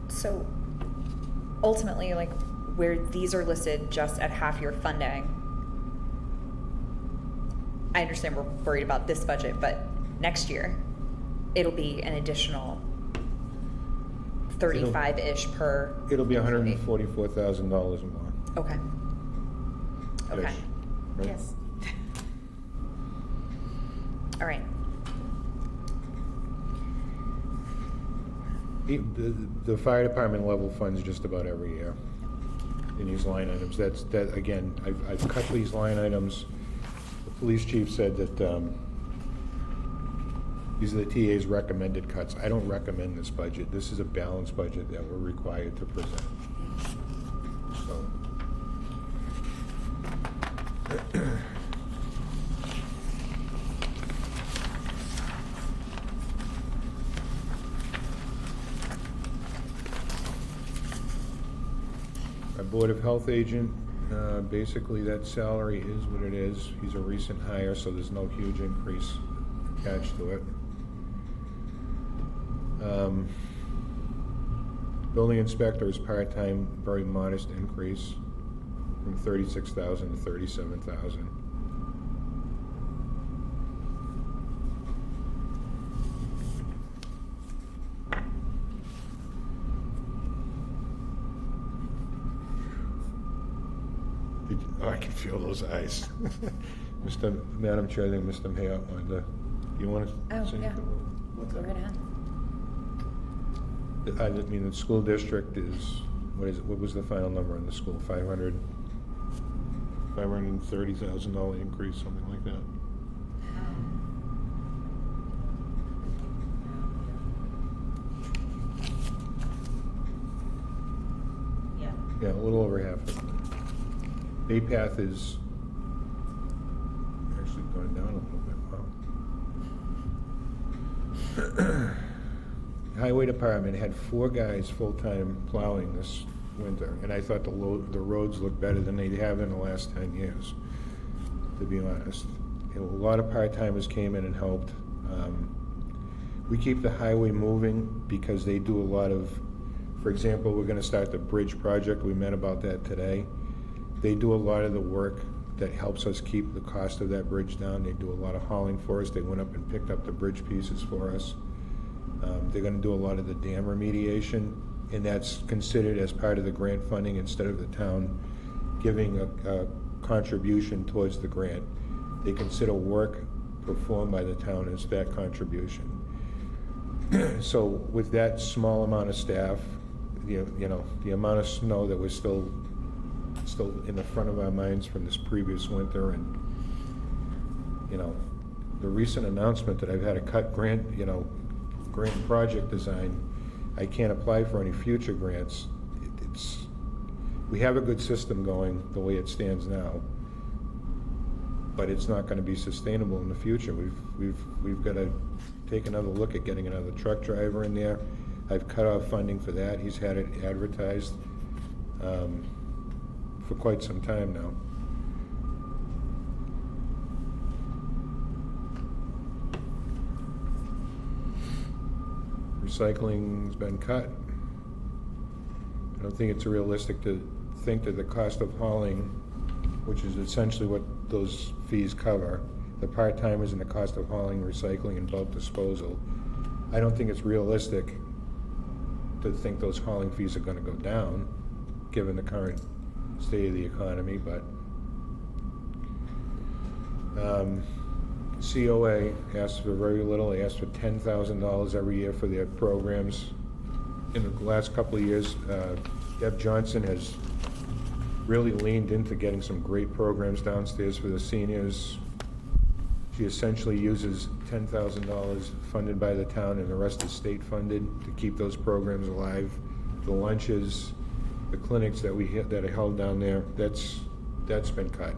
So ultimately, like, where these are listed just at half year funding, I understand we're worried about this budget, but next year it'll be an additional 35-ish per. It'll be $144,000 more. Okay. Okay. Ish, right? Yes. All right. The fire department level funds just about every year in these line items. That again, I've cut these line items. The police chief said that these are the TA's recommended cuts. I don't recommend this budget. This is a balanced budget that we're required to present. So. Our Board of Health agent, basically that salary is what it is. He's a recent hire, so there's no huge increase attached to it. Building inspector is part-time, very modest increase from 36,000 to 37,000. I can feel those eyes. Madam Chair, I think Mr. Mayotte wanted to, you want to say yeah. anything? Go right ahead. I mean, the school district is, what was the final number on the school? $530,000 increase, something like that. Yeah. Yeah, a little over half of it. Baypath is actually going down a little bit, wow. Highway Department had 4 guys full-time plowing this winter, and I thought the roads looked better than they have in the last 10 years, to be honest. A lot of part-timers came in and helped. We keep the highway moving because they do a lot of, for example, we're gonna start the bridge project, we met about that today. They do a lot of the work that helps us keep the cost of that bridge down. They do a lot of hauling for us. They went up and picked up the bridge pieces for us. They're gonna do a lot of the dam remediation, and that's considered as part of the grant funding instead of the town giving a contribution towards the grant. They consider work performed by the town as that contribution. So with that small amount of staff, you know, the amount of snow that was still in the front of our minds from this previous winter, and, you know, the recent announcement that I've had to cut grant project design, I can't apply for any future grants. We have a good system going the way it stands now, but it's not gonna be sustainable in the future. We've gotta take another look at getting another truck driver in there. I've cut off funding for that. He's had it advertised for quite some time now. Recycling's been cut. I don't think it's realistic to think that the cost of hauling, which is essentially what those fees cover, the part-timers and the cost of hauling, recycling, and bulk disposal, I don't think it's realistic to think those hauling fees are gonna go down, given the current state of the economy, but COA asks for very little. They ask for $10,000 every year for their programs. In the last couple of years, Deb Johnson has really leaned into getting some great programs downstairs for the seniors. She essentially uses $10,000 funded by the town and the rest is state funded to keep those programs alive. The lunches, the clinics that are held down there, that's been cut.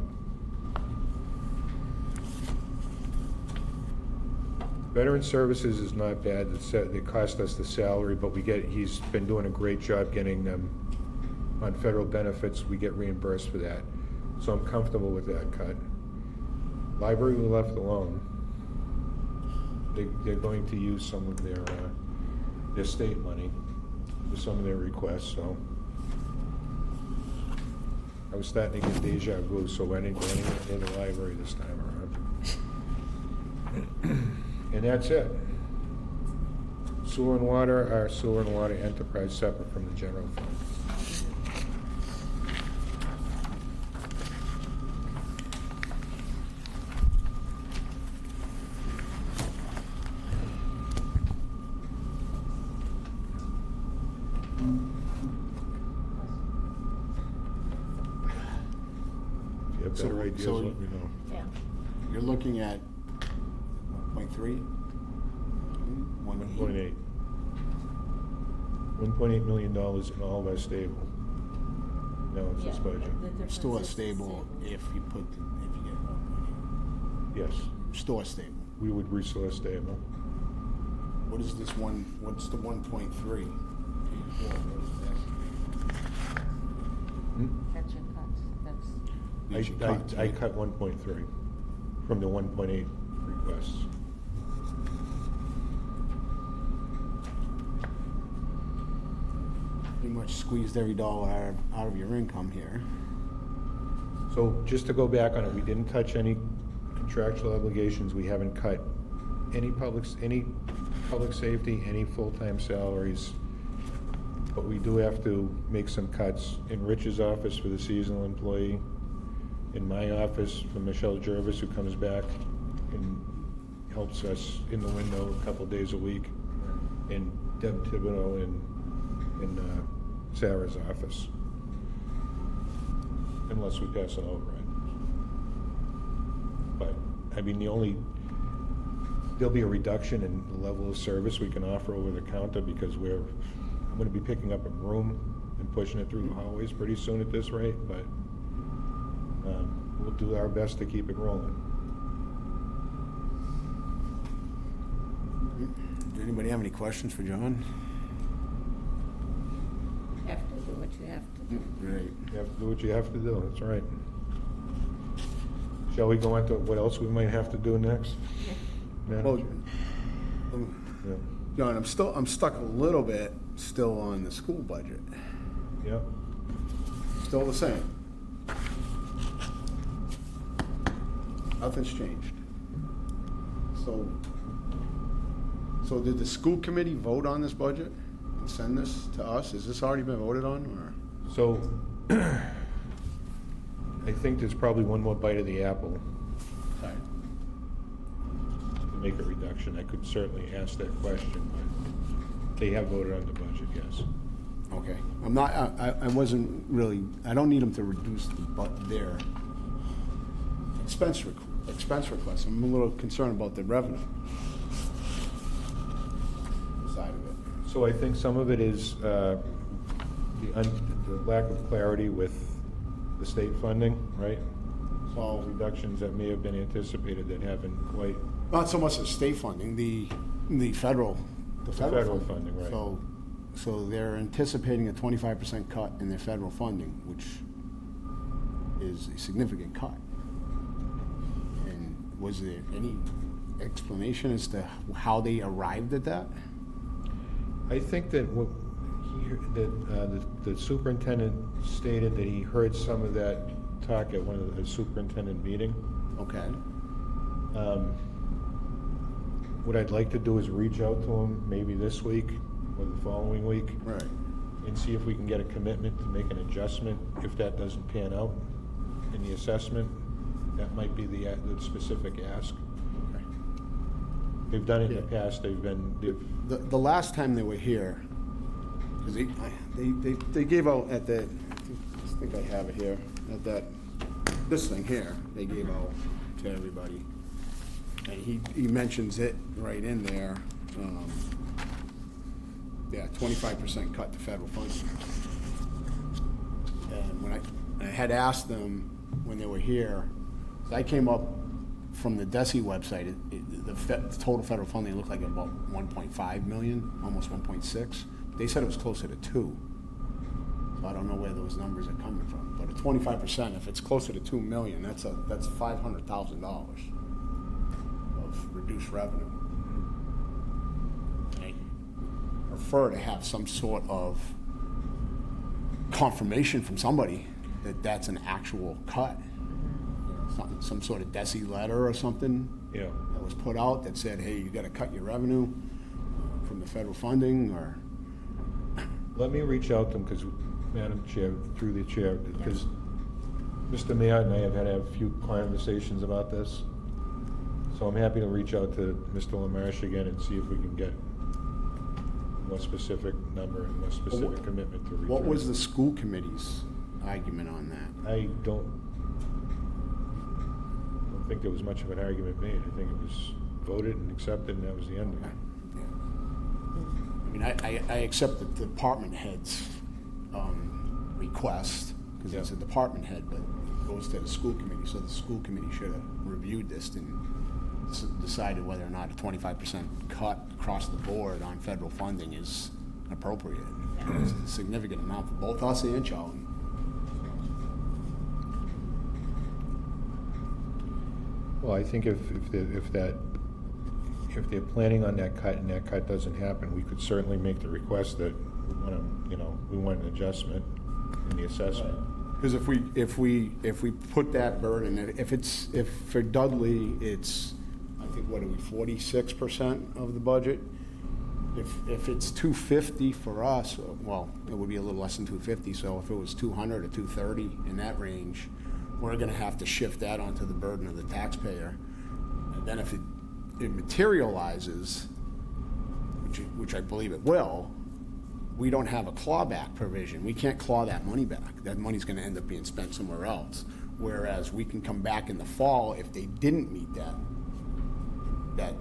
Veteran Services is not bad. It cost us the salary, but he's been doing a great job getting them on federal benefits. We get reimbursed for that. So I'm comfortable with that cut. Library we left alone. They're going to use some of their state money for some of their requests, so. I was starting to get deja vu, so I didn't go anywhere near the library this time around. And that's it. Sewer and water, our sewer and water enterprise separate from the general fund. If you have better ideas, so let me know. Yeah. You're looking at 1.3? 1.8. $1.8 million in all of our stable. No, it's this budget. Store stable if you get 1.8. Yes, Store stable. we would resource stable. What's the 1.3? That's your cuts, that's. These are cuts, I right? cut 1.3 from the 1.8 requests. Pretty much squeezed every dollar out of your income here. So just to go back on it, we didn't touch any contractual obligations. We haven't cut any public safety, any full-time salaries. But we do have to make some cuts in Rich's office for the seasonal employee, in my office for Michelle Jervis, who comes back and helps us in the window a couple days a week, and Deb Thibodeau in Sarah's office, unless we pass an override. But, I mean, there'll be a reduction in the level of service we can offer over the counter because I'm gonna be picking up a broom and pushing it through the hallways pretty soon at this rate, but we'll do our best to keep it rolling. Anybody have any questions for John? Have to do what you have to do. Great. You have to do what you have to do, that's right. Shall we go into what else we might have to do next? Well, Madam Chair? Yeah. John, I'm stuck a little bit still on the school budget. Yeah. Still the same. Nothing's changed. So did the school committee vote on this budget and send this to us? Has this already been voted on, or? So, I think there's probably one more bite of the apple Okay. to make a reduction. I could certainly ask that question, but they have voted on the budget, yes. Okay. I'm not, I wasn't really, I don't need them to reduce their expense requests. I'm a little concerned about the revenue side of it. So I think some of it is the lack of clarity with the state funding, right? So, Reductions that may have been anticipated that haven't quite, not so much the state funding, the federal federal funding, right. So they're anticipating a 25% cut in their federal funding, which is a significant cut. And was there any explanation as to how they arrived at that? I think that the superintendent stated that he heard some of that talk at one of the superintendent meeting. Okay. What I'd like to do is reach out to him maybe this week or the following week. Right. And see if we can get a commitment to make an adjustment if that doesn't pan out in the assessment. That might be the specific ask. Okay. They've done it in Yeah. the past, The last time they were here, because they gave out at the, I think I have it here, at this thing here, they gave out to everybody. And he mentions it right in there, 25% cut to federal funding. And when I had asked them when they were here, I came up from the DESI website, the total federal funding looked like about 1.5 million, almost 1.6. They said it was closer to 2. So I don't know where those numbers are coming from. But at 25%, if it's closer to 2 million, that's $500,000 of reduced revenue. I prefer to have some sort of confirmation from somebody that that's an actual cut. Some sort of DESI letter or something that was put out that said, hey, you got to cut your revenue from the federal funding, or... Let me reach out to them, because, Madam Chair, through the chair, because Mr. Mayor and I have had to have a few conversations about this. So I'm happy to reach out to Mr. LaMarche again and see if we can get a more specific number and more specific commitment to return. What was the school committee's argument on that? I don't think there was much of an argument made. I think it was voted and accepted, and that was the end of it. I mean, I accept the department head's request, because it's a department head, but it goes to the school committee, so the school committee should have reviewed this and decided whether or not a 25% cut across the board on federal funding is appropriate. It's a significant amount for both us and Charlton. Well, I think if they're planning on that cut and that cut doesn't happen, we could certainly make the request that we want an adjustment in the assessment. Because if we put that burden, if for Dudley it's, I think, what are we, 46% of the budget? If it's 250 for us, well, it would be a little less than 250. So if it was 200 or 230 in that range, we're going to have to shift that onto the burden of the taxpayer. And then if it materializes, which I believe it will, we don't have a clawback provision. We can't claw that money back. That money's going to end up being spent somewhere else. Whereas we can come back in the fall if they didn't meet that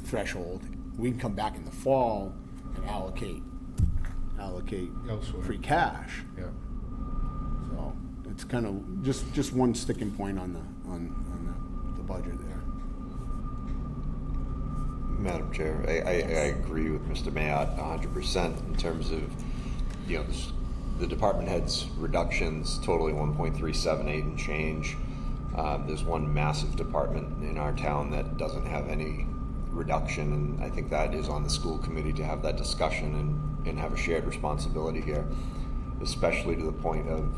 threshold. We can come back in the fall and allocate Elsewhere. free cash. Yeah. So it's kind of just one sticking point on the budget there. Madam Chair, I agree with Mr. Mayotte 100% in terms of, the department head's reductions totaling 1.378 and change. There's one massive department in our town that doesn't have any reduction, and I think that is on the school committee to have that discussion and have a shared responsibility here, especially to the point of,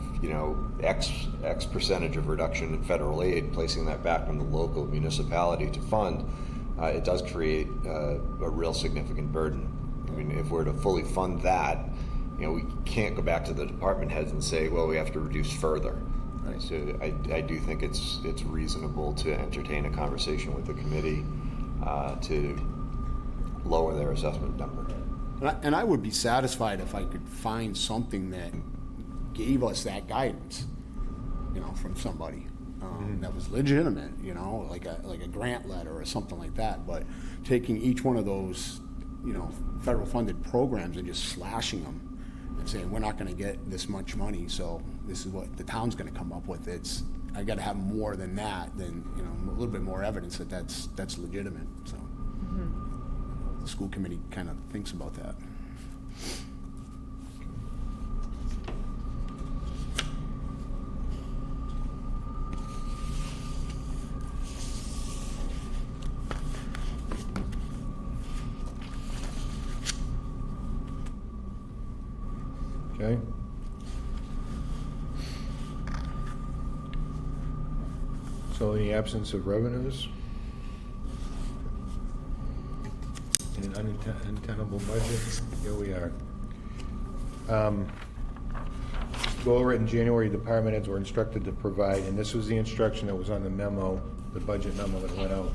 X percentage of reduction in federal aid, placing that back on the local municipality to fund. It does create a real significant burden. I mean, if we're to fully fund that, we can't go back to the department heads and say, well, we have to reduce further. Right. So I do think it's reasonable to entertain a conversation with the committee to lower their assessment number. And I would be satisfied if I could find something that gave us that guidance, from somebody that was legitimate, like a grant letter or something like that. But taking each one of those, federal funded programs and just slashing them and saying we're not going to get this much money, so this is what the town's going to come up with. I got to have more than that, than a little bit more evidence that that's legitimate. So the school committee kind of thinks about that. Okay. So in the absence of revenues, in an untenable budget, here we are. Go over it in January, department heads were instructed to provide, and this was the instruction that was on the memo, the budget memo that went out.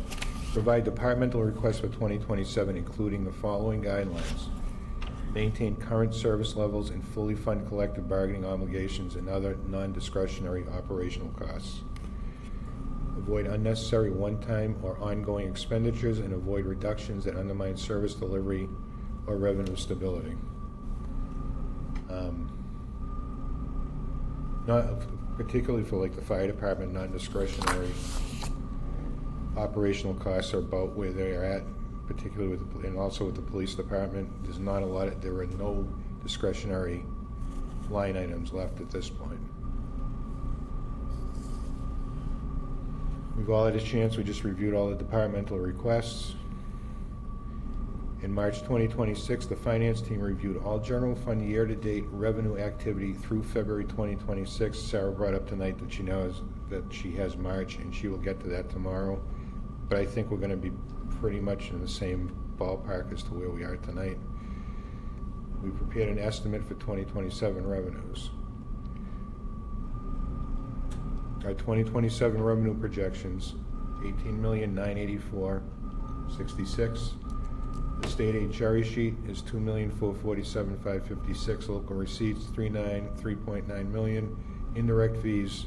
Provide departmental requests for 2027, including the following guidelines. Maintain current service levels and fully fund collective bargaining obligations and other non-discretionary operational costs. Avoid unnecessary one-time or ongoing expenditures and avoid reductions that undermine service delivery or revenue stability. Not particularly for like the fire department, non-discretionary operational costs are about where they are at, particularly with and also with the police department. There's not a lot there are no discretionary line items left at this point. We've all had a chance, we just reviewed all the departmental requests. In March 2026, the finance team reviewed all general fund year-to-date revenue activity through February 2026. Sarah brought up tonight that she knows that she has March, and she will get to that tomorrow. But I think we're going to be pretty much in the same ballpark as to where we are tonight. We prepared an estimate for 2027 revenues. Our 2027 revenue projections, $18,984,066. The state aid cherry sheet is $2,447,556. Local receipts, $3.9 million. Indirect fees,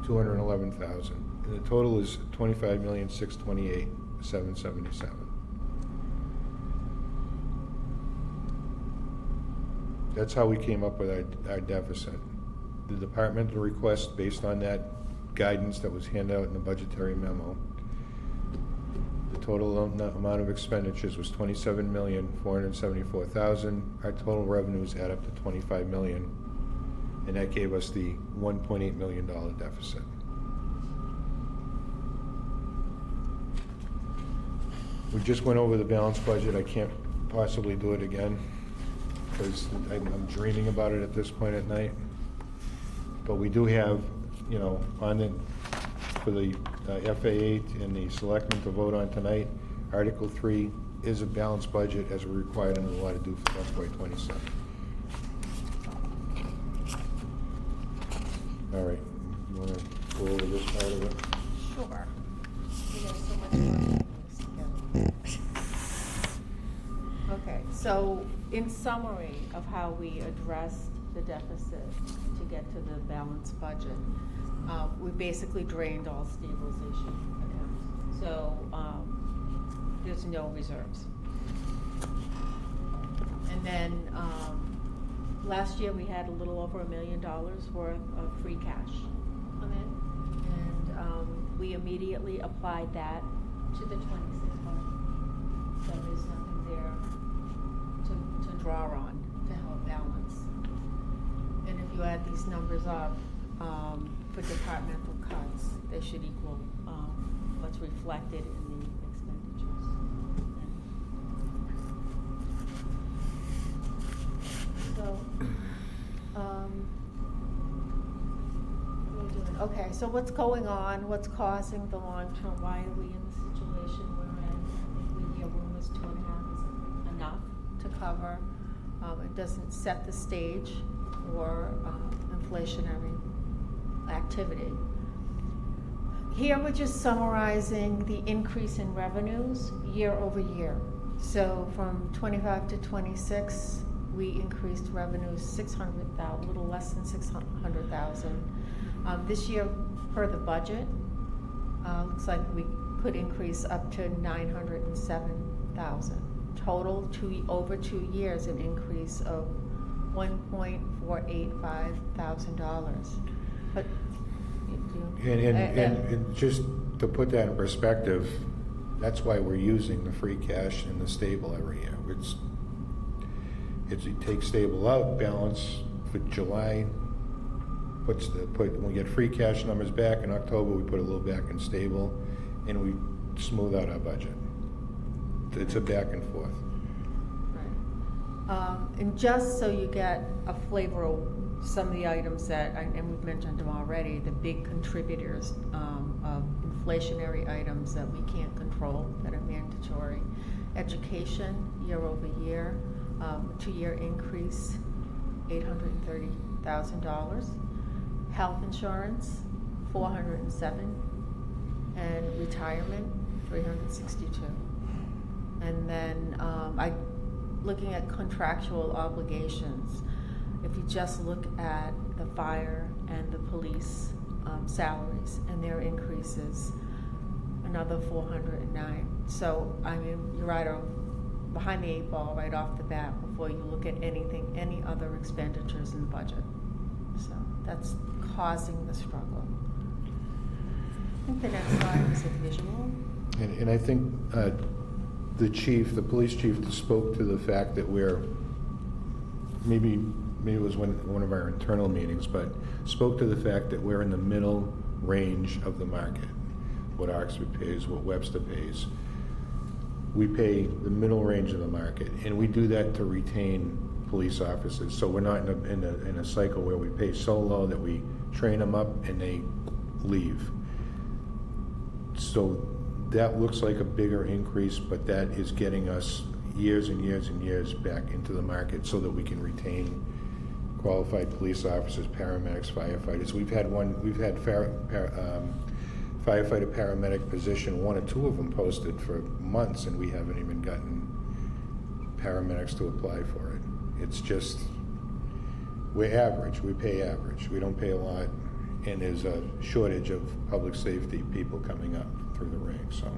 $211,000. And the total is $25,628,777. That's how we came up with our deficit. The departmental request based on that guidance that was handed out in the budgetary memo. The total amount of expenditures was $27,474,000. Our total revenues add up to $25 million, and that gave us the $1.8 million deficit. We just went over the balanced budget. I can't possibly do it again because I'm dreaming about it at this point at night. But we do have, on the, for the FAA and the Selectman to vote on tonight, Article 3 is a balanced budget as we're required under the law to do for FY27. All right, you want to go over this part of it? Sure. There's so much more. Okay, so in summary of how we addressed the deficit to get to the balanced budget, we basically drained all stabilization accounts. So there's no reserves. And then last year we had a little over $1 million worth of free cash come in, and we immediately applied that to the 26 budget. there's nothing there to draw on to help balance. And if you add these numbers up, for departmental cuts, they should equal, what's reflected in the expenditures. So, what are we doing? Okay, so what's going on? What's causing the long-term? Why are we in the situation we're in? I think we hear rumors 2.5 is enough to cover. It doesn't set the stage for inflationary activity. Here we're just summarizing the increase in revenues year over year. So from 25 to 26, we increased revenues 600,000, a little less than 600,000. This year, per the budget, looks like we could increase up to 907,000. Total, over 2 years, an increase of $1.485 thousand. But And just to put that in perspective, that's why we're using the free cash and the stable every year. You take stable out, balance for July, when we get free cash numbers back in October, we put a little back in stable, and we smooth out our budget. It's a back and forth. Right. And just so you get a flavor of some of the items that, and we've mentioned them already, the big contributors of inflationary items that we can't control, that are mandatory. Education, year over year, 2-year increase, $830,000. Health insurance, $407,000, and retirement, $362,000. And then looking at contractual obligations, if you just look at the fire and the police salaries and their increases, another $409,000. So I mean, you're right behind the 8 ball right off the bat before you look at any other expenditures in the budget. So that's causing the struggle. I think the next slide is a visual. And I think the police chief spoke to the fact that maybe it was one of our internal meetings, but spoke to the fact that we're in the middle range of the market. What Oxford pays, what Webster pays. We pay the middle range of the market, and we do that to retain police officers. So we're not in a cycle where we pay so low that we train them up and they leave. So that looks like a bigger increase, but that is getting us years and years and years back into the market so that we can retain qualified police officers, paramedics, firefighters. We've had firefighter paramedic position, 1 or 2 of them posted for months, and we haven't even gotten paramedics to apply for it. It's just, we're average, we pay average, we don't pay a lot, and there's a shortage of public safety people coming up through the ranks, so.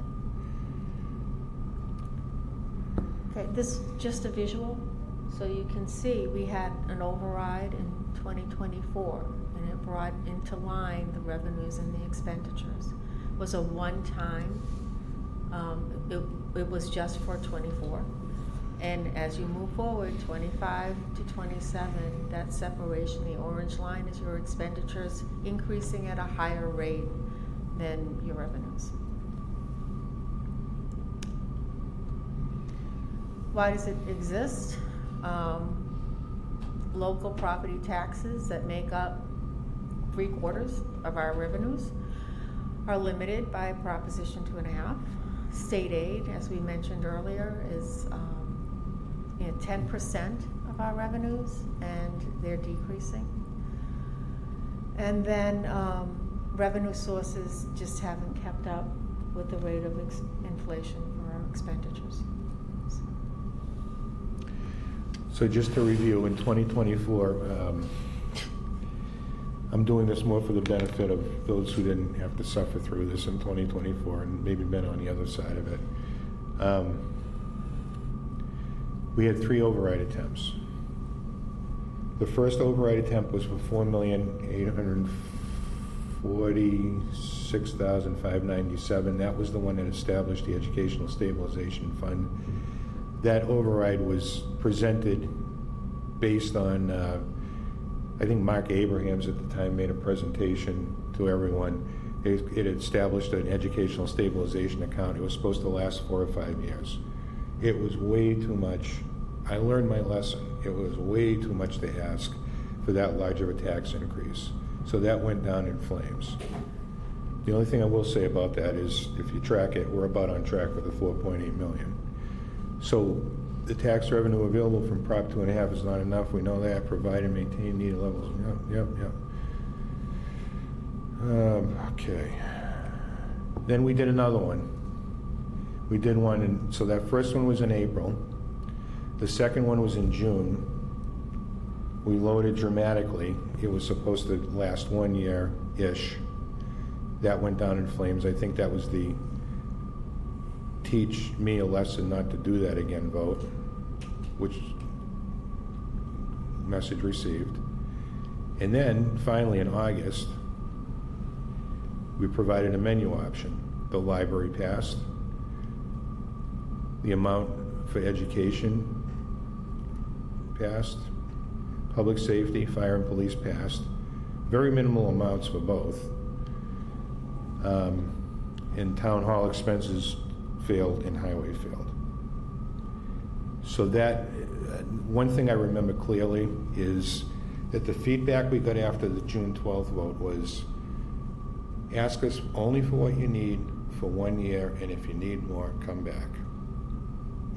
Okay, this is just a visual, so you can see we had an override in 2024, and it brought into line the revenues and the expenditures. It was a one-time, it was just for 24. And as you move forward, 25 to 27, that separation, the orange line is your expenditures increasing at a higher rate than your revenues. Why does it exist? Local property taxes that make up 3/4 of our revenues are limited by Proposition 2.5. State aid, as we mentioned earlier, is 10% of our revenues, and they're decreasing. And then revenue sources just haven't kept up with the rate of inflation for our expenditures. So just to review, in 2024, I'm doing this more for the benefit of those who didn't have to suffer through this in 2024 and maybe been on the other side of it. We had 3 override attempts. The first override attempt was for $4,846,597. That was the one that established the Educational Stabilization Fund that override was presented based on, I think Mark Abrahams at the time made a presentation to everyone. It established an educational stabilization account. It was supposed to last 4 or 5 years. It was way too much. I learned my lesson. It was way too much to ask for that large of a tax increase. So that went down in flames. The only thing I will say about that is, if you track it, we're about on track with the 4.8 million. So the tax revenue available from Prop 2.5 is not enough. We know that. Provide and maintain needed levels. Yep. Okay. Then we did another one. We did one, and so that first one was in April. The second one was in June. We loaded dramatically. It was supposed to last 1 year-ish. That went down in flames. I think that was the teach me a lesson not to do that again vote, which message received. And then finally in August, we provided a menu option. The library passed. The amount for education passed. Public safety, fire and police passed. Very minimal amounts for both. And town hall expenses failed and highway failed. So that, one thing I remember clearly is that the feedback we got after the June 12th vote was, ask us only for what you need for 1 year, and if you need more, come back.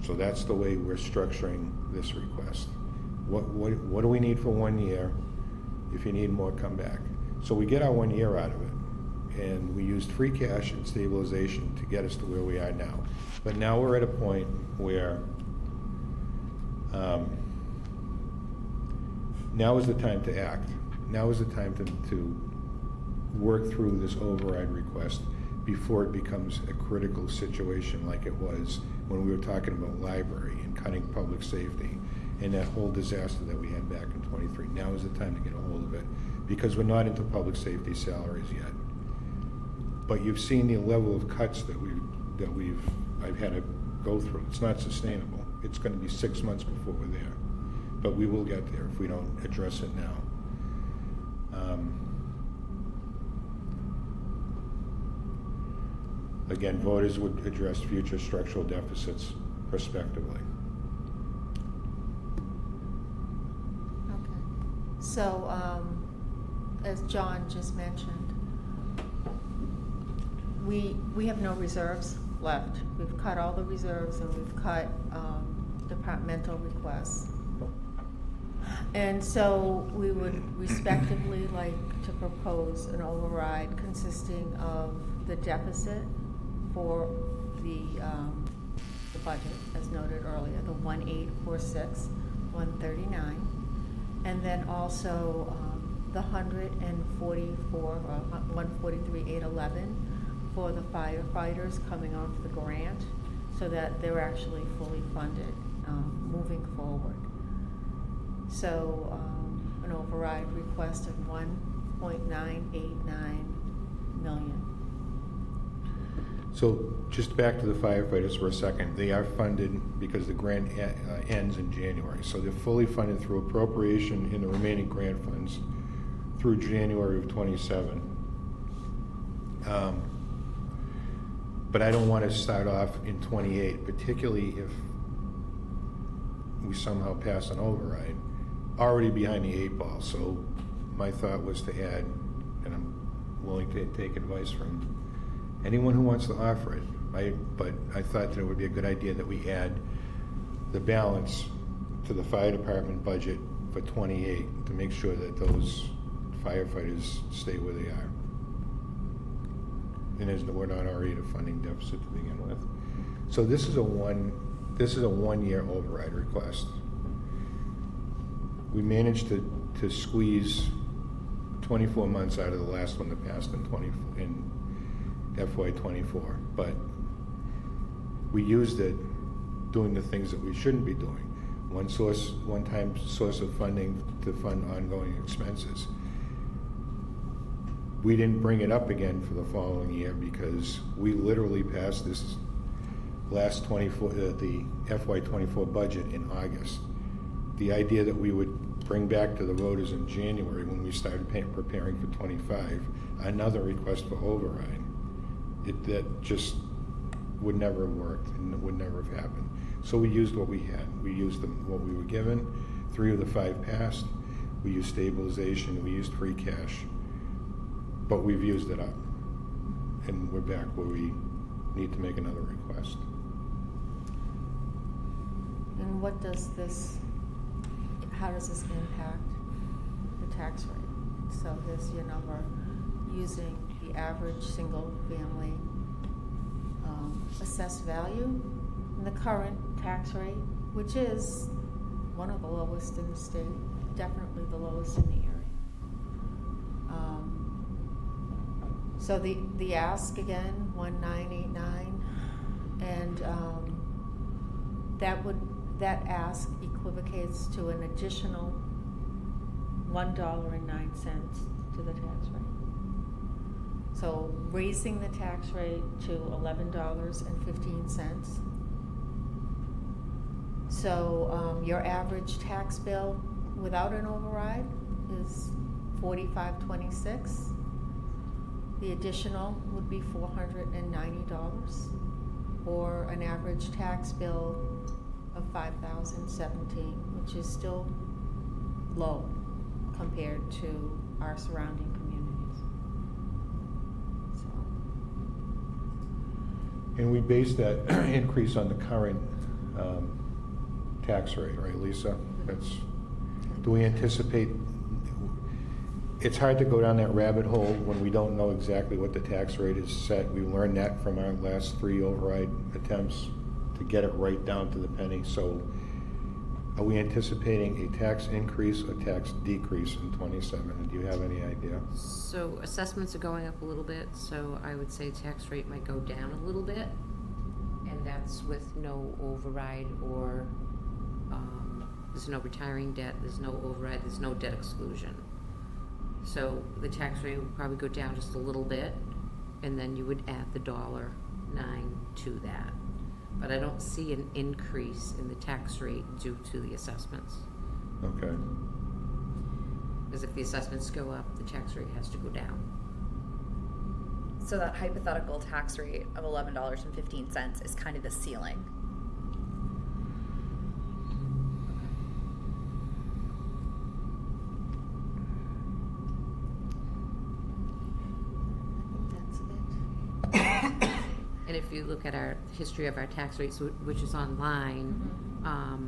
So that's the way we're structuring this request. What do we need for 1 year? If you need more, come back. So we get our 1 year out of it. And we used free cash and stabilization to get us to where we are now. But now we're at a point where now is the time to act. Now is the time to work through this override request before it becomes a critical situation like it was when we were talking about library and cutting public safety and that whole disaster that we had back in '23. Now is the time to get a hold of it, because we're not into public safety salaries yet. But you've seen the level of cuts that I've had to go through. It's not sustainable. It's going to be 6 months before we're there. But we will get there if we don't address it now. Again, voters would address future structural deficits prospectively. Okay. So, as John just mentioned, we have no reserves left. We've cut all the reserves and we've cut departmental requests. And so we would respectively like to propose an override consisting of the deficit for the budget, as noted earlier, the 1,846, 139, and then also the 144 or 143,811 for the firefighters coming off the grant, so that they're actually fully funded moving forward. So an override request of 1.989 million. So just back to the firefighters for a second. They are funded because the grant ends in January. So they're fully funded through appropriation in the remaining grant funds through January of '27. But I don't want to start off in '28, particularly if we somehow pass an override, already behind the 8 ball. So my thought was to add, and I'm willing to take advice from anyone who wants to offer it, but I thought that it would be a good idea that we add the balance to the fire department budget for '28 to make sure that those firefighters stay where they are. And we're not already at a funding deficit to begin with. So this is a 1 year override request. We managed to squeeze 24 months out of the last one that passed in FY '24, but we used it doing the things that we shouldn't be doing. One-time source of funding to fund ongoing expenses. We didn't bring it up again for the following year because we literally passed this last the FY '24 budget in August. The idea that we would bring back to the voters in January, when we started preparing for '25, another request for override, that just would never have worked and it would never have happened. So we used what we had. We used what we were given. 3 of the 5 passed. We used stabilization. We used free cash. But we've used it up. And we're back where we need to make another request. And what does this, how does this impact the tax rate? So here's your number, using the average single-family assessed value and the current tax rate, which is one of the lowest in the state, definitely the lowest in the area. So the ask again, 1989, and that ask equivocates to an additional $1.09 to the tax rate. So raising the tax rate to $11.15. So your average tax bill without an override is $45.26. The additional would be $490, or an average tax bill of $5,017, which is still low compared to our surrounding communities. So. And we base that increase on the current tax rate, right, Lisa? Do we anticipate, it's hard to go down that rabbit hole when we don't know exactly what the tax rate is set. We learned that from our last 3 override attempts to get it right down to the penny. So are we anticipating a tax increase or tax decrease in '27? Do you have any idea? So assessments are going up a little bit, so I would say tax rate might go down a little bit, and that's with no override or there's no retiring debt, there's no override, there's no debt exclusion. So the tax rate would probably go down just a little bit, and then you would add the $1.09 to that. But I don't see an increase in the tax rate due to the assessments. Okay. Because if the assessments go up, the tax rate has to go down. So that hypothetical tax rate of $11.15 is kind of the ceiling. And if you look at our history of our tax rates, which is online, I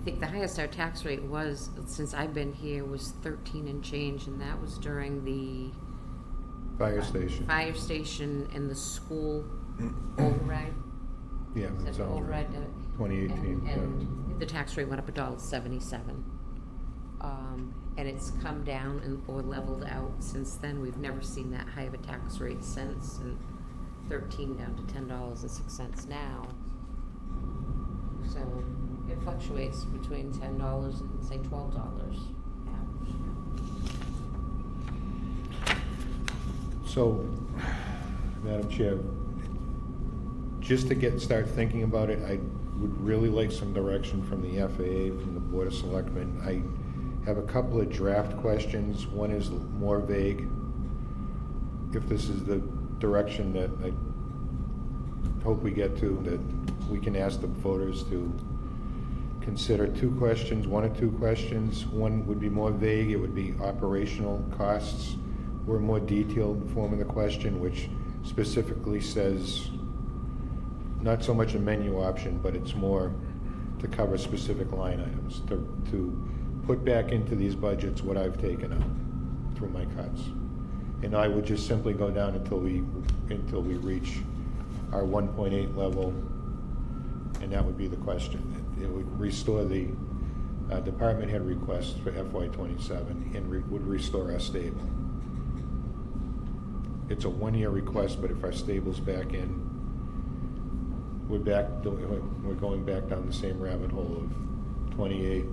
think the highest our tax rate was, since I've been here, was 13 and change, and that was during the Fire station. Fire station and the school override. Yeah, that Is that sounds right. override? 2018, And the tax rate went up $1.77. And it's come down or leveled out since then. We've never seen that high of a tax rate since. And 13 down to $10.06 now. So it fluctuates between $10 and say $12 average. So, Madam Chair, just to start thinking about it, I would really like some direction from the FAA, from the Board of Selectmen. I have a couple of draft questions. One is more vague. If this is the direction that I hope we get to, that we can ask the voters to consider 2 questions, 1 or 2 questions. One would be more vague. It would be operational costs, or a more detailed form of the question, which specifically says not so much a menu option, but it's more to cover specific line items, to put back into these budgets what I've taken out through my cuts. And I would just simply go down until we reach our 1.8 level, and that would be the question. It would restore the department head request for FY '27 and would restore our stable. It's a 1-year request, but if our stable's back in, we're going back down the same rabbit hole of 28,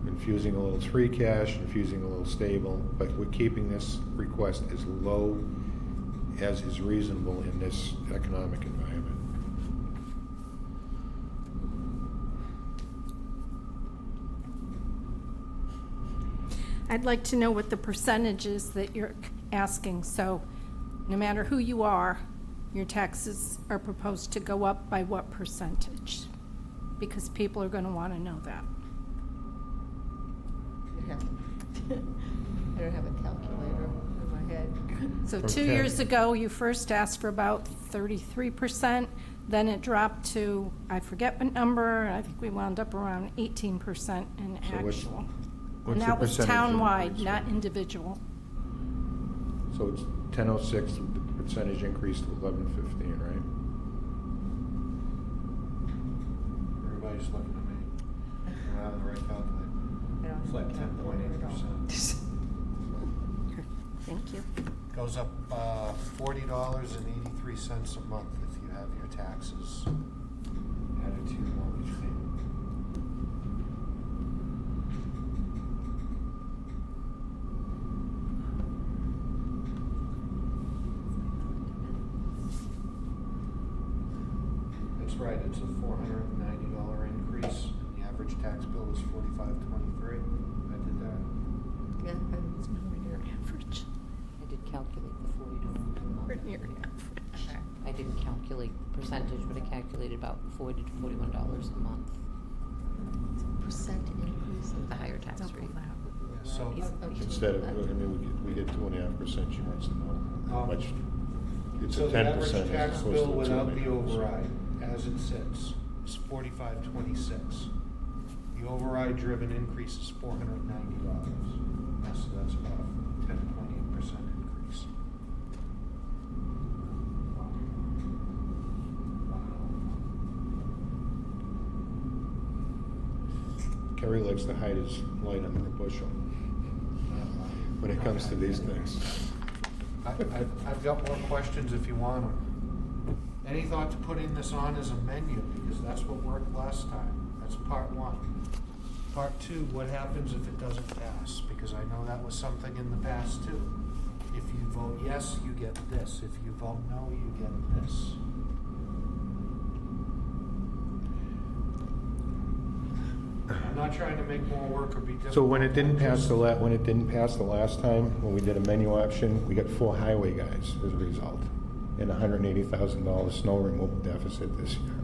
infusing a little free cash, infusing a little stable, but we're keeping this request as low as is reasonable in this economic environment. I'd like to know what the percentage is that you're asking, so no matter who you are, your taxes are proposed to go up by what percentage? Because people are gonna wanna know that. I don't have a calculator in my head. So From 2 10. years ago, you first asked for about 33%, then it dropped to, I forget what number, I think we wound up around 18% in So what's- actual. what's And the that was percentage townwide, increase? not individual. So it's 10.06, the percentage increase to 11.15, right? Everybody's looking at me. I have the right calculator. It's like 10.8%. Thank you. Goes up $40.83 a month if you have your taxes added to your mortgage payment. That's right, it's a $490 increase, and the average tax bill was $45.23. I did that. Yeah, It's nowhere near average. I did calculate the 40 to 41. Nowhere near average. I didn't calculate the percentage, but I calculated about $40 to $41 a month. Percent increase of the higher tax rate. So, Instead of, I mean, we get 2.5%, she wants to know how much. It's so a the 10% average as tax opposed bill to a without the 2.5%. override, as it sits, is $45.26. The override-driven increase is $490. So that's about a 10.8% increase. Kerry likes to hide his light under a bushel when it comes to these things. I've got more questions if you want them. Any thought to putting this on as a menu, because that's what worked last time. That's part one. Part two, what happens if it doesn't pass? Because I know that was something in the past too. If you vote yes, you get this. If you vote no, you get this. I'm not trying to make more work or be difficult. So when it didn't I'm pass just- the last time, when we did a menu option, we got 4 highway guys as a result, and $180,000 snow removal deficit this year.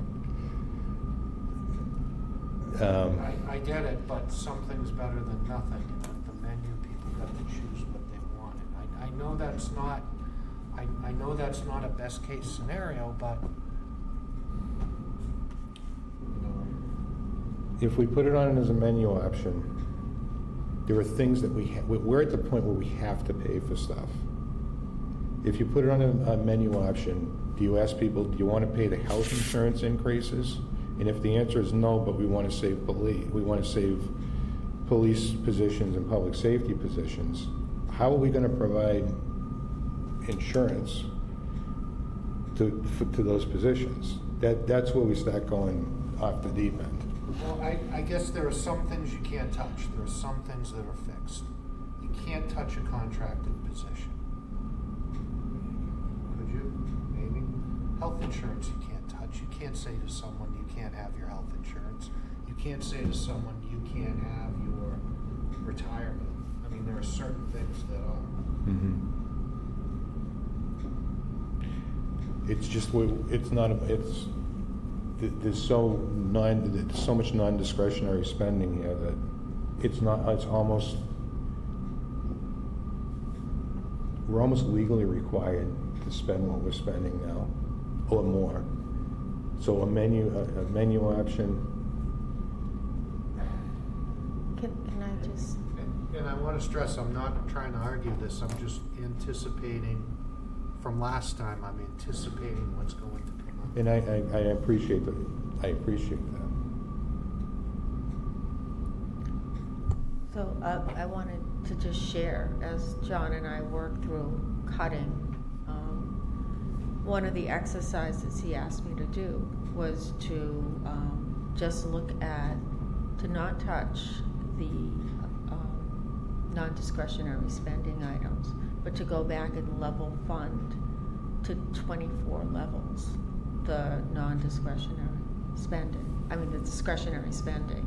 I get it, but something's better than nothing. And at the menu, people got to choose what they want. And I know that's not, I know that's not a best case scenario, but, you know, If we put it on as a menu option, there are things that we're at the point where we have to pay for stuff. If you put it on a menu option, do you ask people, do you want to pay the health insurance increases? And if the answer is no, but we want to save police positions and public safety positions, how are we going to provide insurance to those positions? That's where we start going off the deep end. well, I guess there are some things you can't touch. There are some things that are fixed. You can't touch a contracted position. Could you? Maybe. Health insurance you can't touch. You can't say to someone you can't have your health insurance. You can't say to someone you can't have your retirement. I mean, there are certain things that are. It's just, it's not, there's so much non-discretionary spending here that it's almost, we're almost legally required to spend what we're spending now, or more. So a menu option. Can I just, And I want to stress, I'm not trying to argue this, I'm just anticipating, from last time, I'm anticipating what's going to come up. And I appreciate that. I appreciate that. so I wanted to just share, as John and I worked through cutting, one of the exercises he asked me to do was to just look at, to not touch the non-discretionary spending items, but to go back and level fund to 24 levels the non-discretionary spending, the discretionary spending.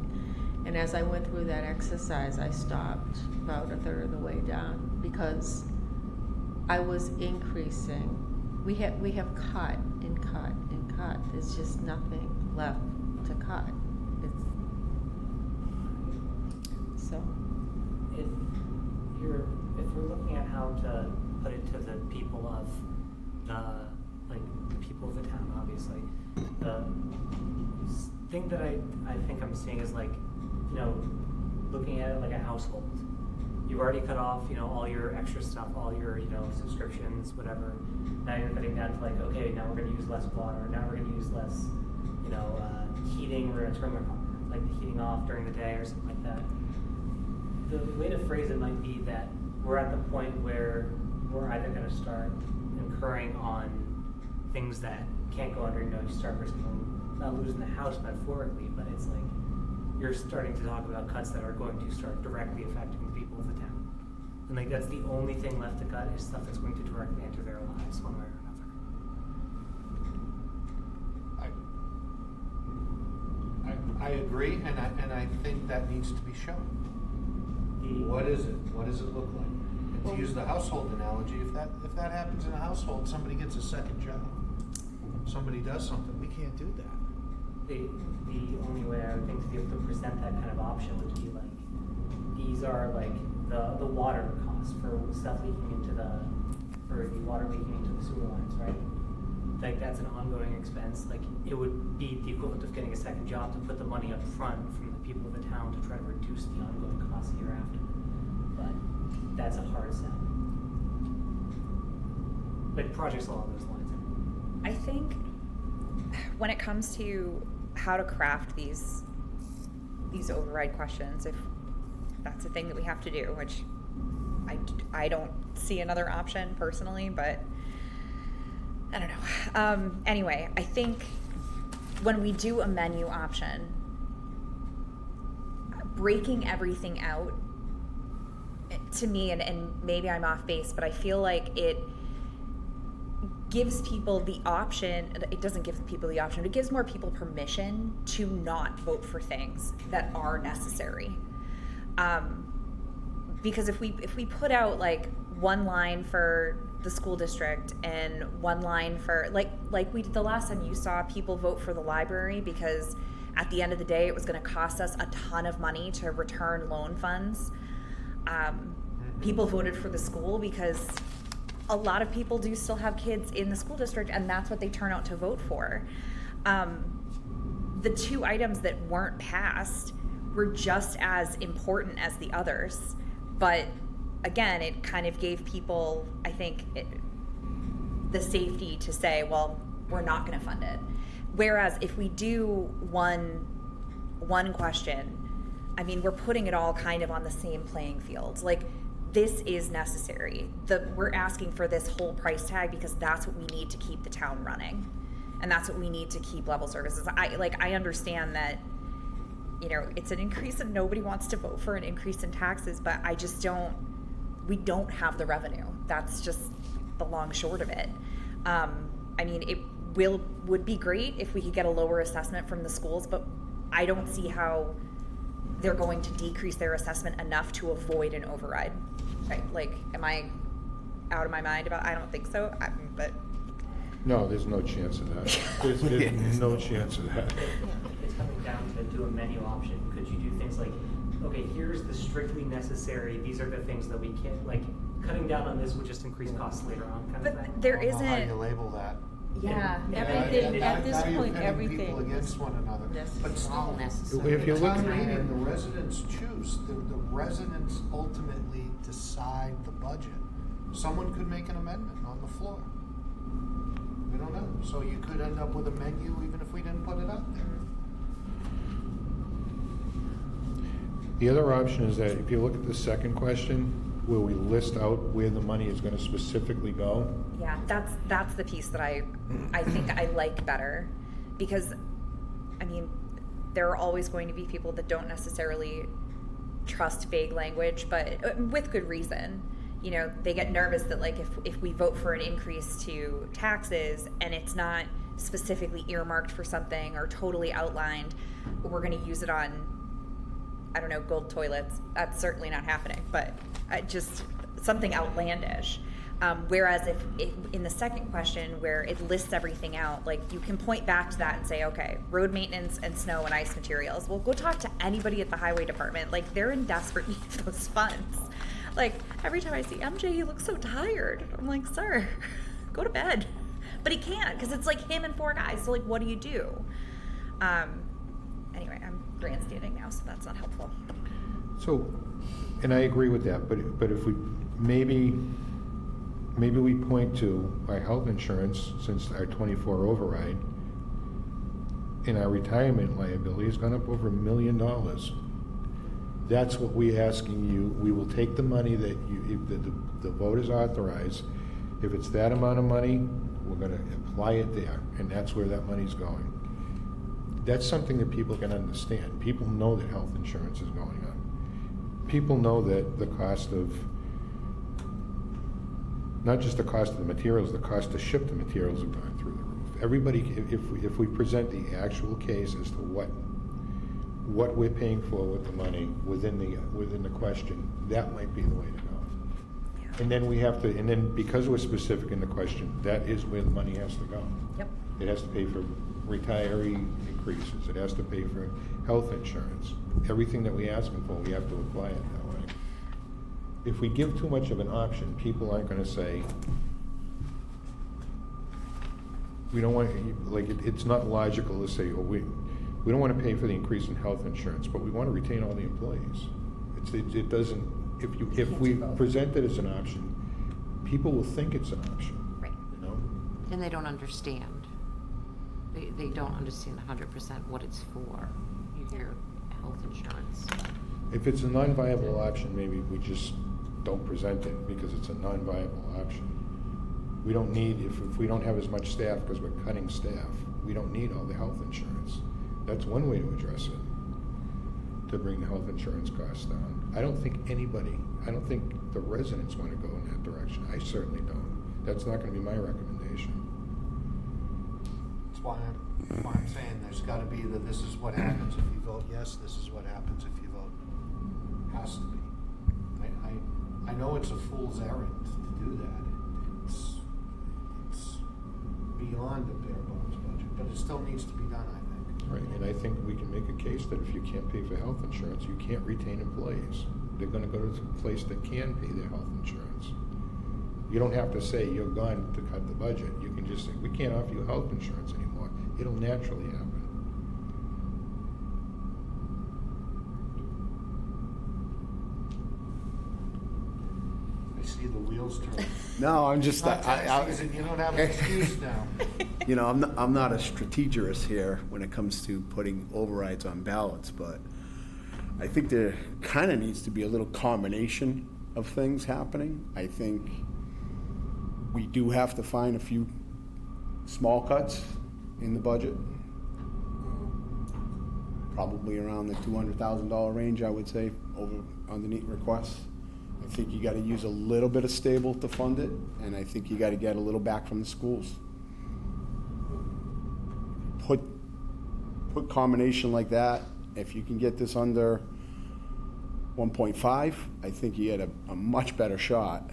And as I went through that exercise, I stopped about a third of the way down because I was increasing. We have cut and cut and cut. There's just nothing left to cut. So. If we're looking at how to put it to the people of the people of the town, obviously, the thing that I think I'm seeing is like, looking at it like a household. You've already cut off, all your extra stuff, all your, subscriptions, whatever. Now you're cutting down to like, okay, now we're going to use less water. Now we're going to use less, heating. We're going to turn the heating off during the day or something like that. The way to phrase it might be that we're at the point where we're either going to start incurring on things that can't go under, you start risking not losing the house metaphorically, but it's like you're starting to talk about cuts that are going to start directly affecting the people of the town. And like that's the only thing left to cut is stuff that's going to directly enter their lives one way or another. I agree, and I think that needs to be shown. What is it? What does it look like? And to use the household analogy, if that happens in a household, somebody gets a second job. Somebody does something. We can't do that. The only way I would think to be able to present that kind of option would be like these are like the water costs for stuff leaking into the water leaking into the sewer lines, right? Like that's an ongoing expense. Like it would be the equivalent of getting a second job to put the money up front from the people of the town to try to reduce the ongoing costs hereafter. But that's a hard sell. Like projects along those lines. I think when it comes to how to craft these override questions, if that's a thing that we have to do, which I don't see another option personally, but I don't know. Anyway, I think when we do a menu option, breaking everything out, to me, and maybe I'm off base, but I feel like it gives people the option, it doesn't give people the option, it gives more people permission to not vote for things that are necessary. Because if we put out like one line for the school district and one line for like we did the last time, you saw people vote for the library because at the end of the day it was going to cost us a ton of money to return loan funds. People voted for the school because a lot of people do still have kids in the school district and that's what they turn out to vote for. The two items that weren't passed were just as important as the others, but again, it kind of gave people, I think, the safety to say, well, we're not going to fund it. Whereas if we do one question, I mean, we're putting it all kind of on the same playing field. Like, this is necessary. We're asking for this whole price tag because that's what we need to keep the town running. And that's what we need to keep level services. I understand that, it's an increase and nobody wants to vote for an increase in taxes, but we don't have the revenue. That's just the long short of it. I mean, it would be great if we could get a lower assessment from the schools, but I don't see how they're going to decrease their assessment enough to avoid an override. Right? Like, am I out of my mind I don't think so, but. No, there's no chance of that. There's no chance of that. It's coming down to do a menu option. Could you do things like, okay, here's the strictly necessary, these are the things that we can't, like, cutting down on this would just increase costs later on, kind of thing? There I don't know how isn't. you label that. Yeah. Everything, at this Now you're point, pitting everything. people against one another. But It's all still, necessary. If you the look town at- meeting, the residents choose. The residents ultimately decide the budget. Someone could make an amendment on the floor. We don't know. So you could end up with a menu even if we didn't put it out there. The other option is that if you look at the second question, where we list out where the money is going to specifically go. Yeah, that's the piece that I think I like better, because I mean, there are always going to be people that don't necessarily trust vague language, but with good reason. They get nervous that like if we vote for an increase to taxes and it's not specifically earmarked for something or totally outlined, we're going to use it on I don't know, gold toilets. That's certainly not happening, but just something outlandish. Whereas if in the second question where it lists everything out, like you can point back to that and say, okay, road maintenance and snow and ice materials. Well, go talk to anybody at the highway department. Like they're in desperate need of those funds. Like every time I see MJ, he looks so tired. I'm like, sir, go to bed. But he can't because it's like him and 4 guys. So like, what do you do? Anyway, I'm grandstanding now, so that's not helpful. So, and I agree with that, but if we, maybe we point to our health insurance, since our 24 override, and our retirement liability has gone up over $1 million. That's what we're asking you. We will take the money that the voters authorize. If it's that amount of money, we're gonna apply it there, and that's where that money's going. That's something that people can understand. People know that health insurance is going up. People know that the cost of, not just the cost of the materials, the cost to ship the materials have gone through the roof. Everybody, if we present the actual case as to what we're paying for with the money within the question, that might be the way to go. And then we have to, and then because we're specific in the question, that is where the money has to go. Yep. It has to pay for retiree increases. It has to pay for health insurance. Everything that we ask them for, we have to apply it that way. If we give too much of an option, people aren't gonna say, we don't want, like, it's not logical to say, oh, we don't want to pay for the increase in health insurance, but we want to retain all the employees. It doesn't, if we present it as an option, people will think it's an option. Right. You know? And they don't understand. They don't understand 100% what it's for, your health insurance. If it's a non-viable option, maybe we just don't present it because it's a non-viable option. We don't need, if we don't have as much staff because we're cutting staff, we don't need all the health insurance. That's one way to address it, to bring the health insurance costs down. I don't think the residents want to go in that direction. I certainly don't. That's not going to be my recommendation. That's why I'm saying there's gotta be this is what happens if you vote yes, this is what happens if you vote has to be. I know it's a fool's errand to do that. It's beyond a bare bones budget, but it still needs to be done, I think. Right, and I think we can make a case that if you can't pay for health insurance, you can't retain employees. They're gonna go to the place that can pay their health insurance. You don't have to say you're gone to cut the budget. You can just say, we can't offer you health insurance anymore. It'll naturally happen. I see the wheels turning. No, I'm just, Not tax season, you don't have an excuse now. you know, I'm not a strategist here when it comes to putting overrides on ballots, but I think there kind of needs to be a little combination of things happening. I think we do have to find a few small cuts in the budget. Probably around the $200,000 range, I would say, over underneath requests. I think you gotta use a little bit of stable to fund it, and I think you gotta get a little back from the schools. Put combination like that, if you can get this under 1.5, I think you had a much better shot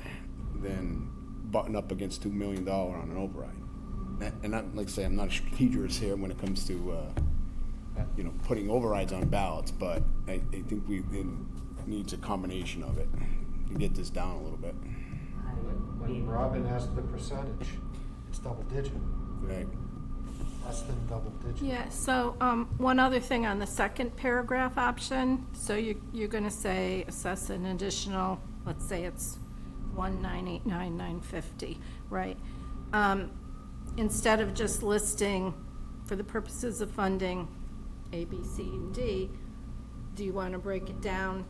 than button up against $2 million on an override. And like I say, I'm not a strategist here when it comes to putting overrides on ballots, but I think it needs a combination of it to get this down a little bit. When Robin asked the percentage, it's double digit. Right. Less than double digit. Yeah, so one other thing on the second paragraph option, so you're going to say assess an additional, let's say it's $1,989,950, right? Instead of just listing for the purposes of funding A, B, C, and D, do you want to break it down?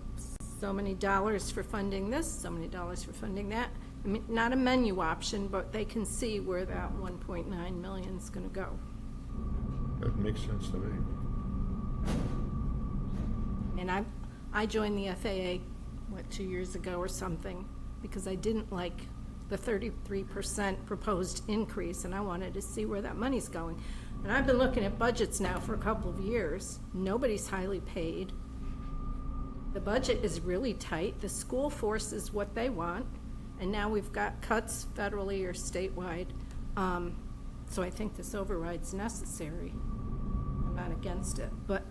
So many dollars for funding this, so many dollars for funding that. I mean, not a menu option, but they can see where that 1.9 million is going to go. That makes sense to me. And I joined the FAA, 2 years ago or something, because I didn't like the 33% proposed increase, and I wanted to see where that money's going. And I've been looking at budgets now for a couple of years. Nobody's highly paid. The budget is really tight. The school forces what they want, and now we've got cuts federally or statewide. So I think this override's necessary. I'm not against it, but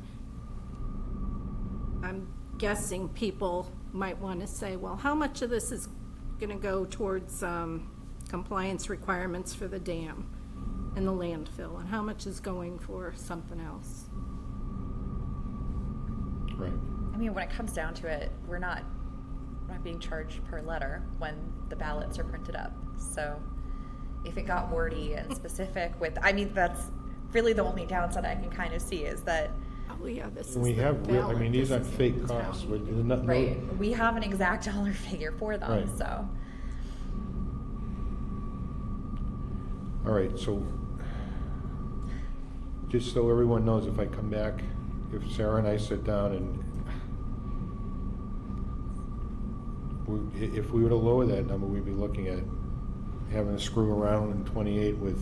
I'm guessing people might want to say, well, how much of this is going to go towards compliance requirements for the dam and the landfill, and how much is going for something else? Right. I mean, when it comes down to it, we're not being charged per letter when the ballots are printed up. So if it got wordy and specific with, I mean, that's really the only downside I can kind of see is that. Oh, yeah, this is We the have, I ballot. mean, these This aren't is fake the costs. town. There's not- no- Right, we have an exact dollar figure for them, Right. so. All right, so just so everyone knows, if I come back, if Sarah and I sit down and if we were to lower that number, we'd be looking at having to screw around in 28 with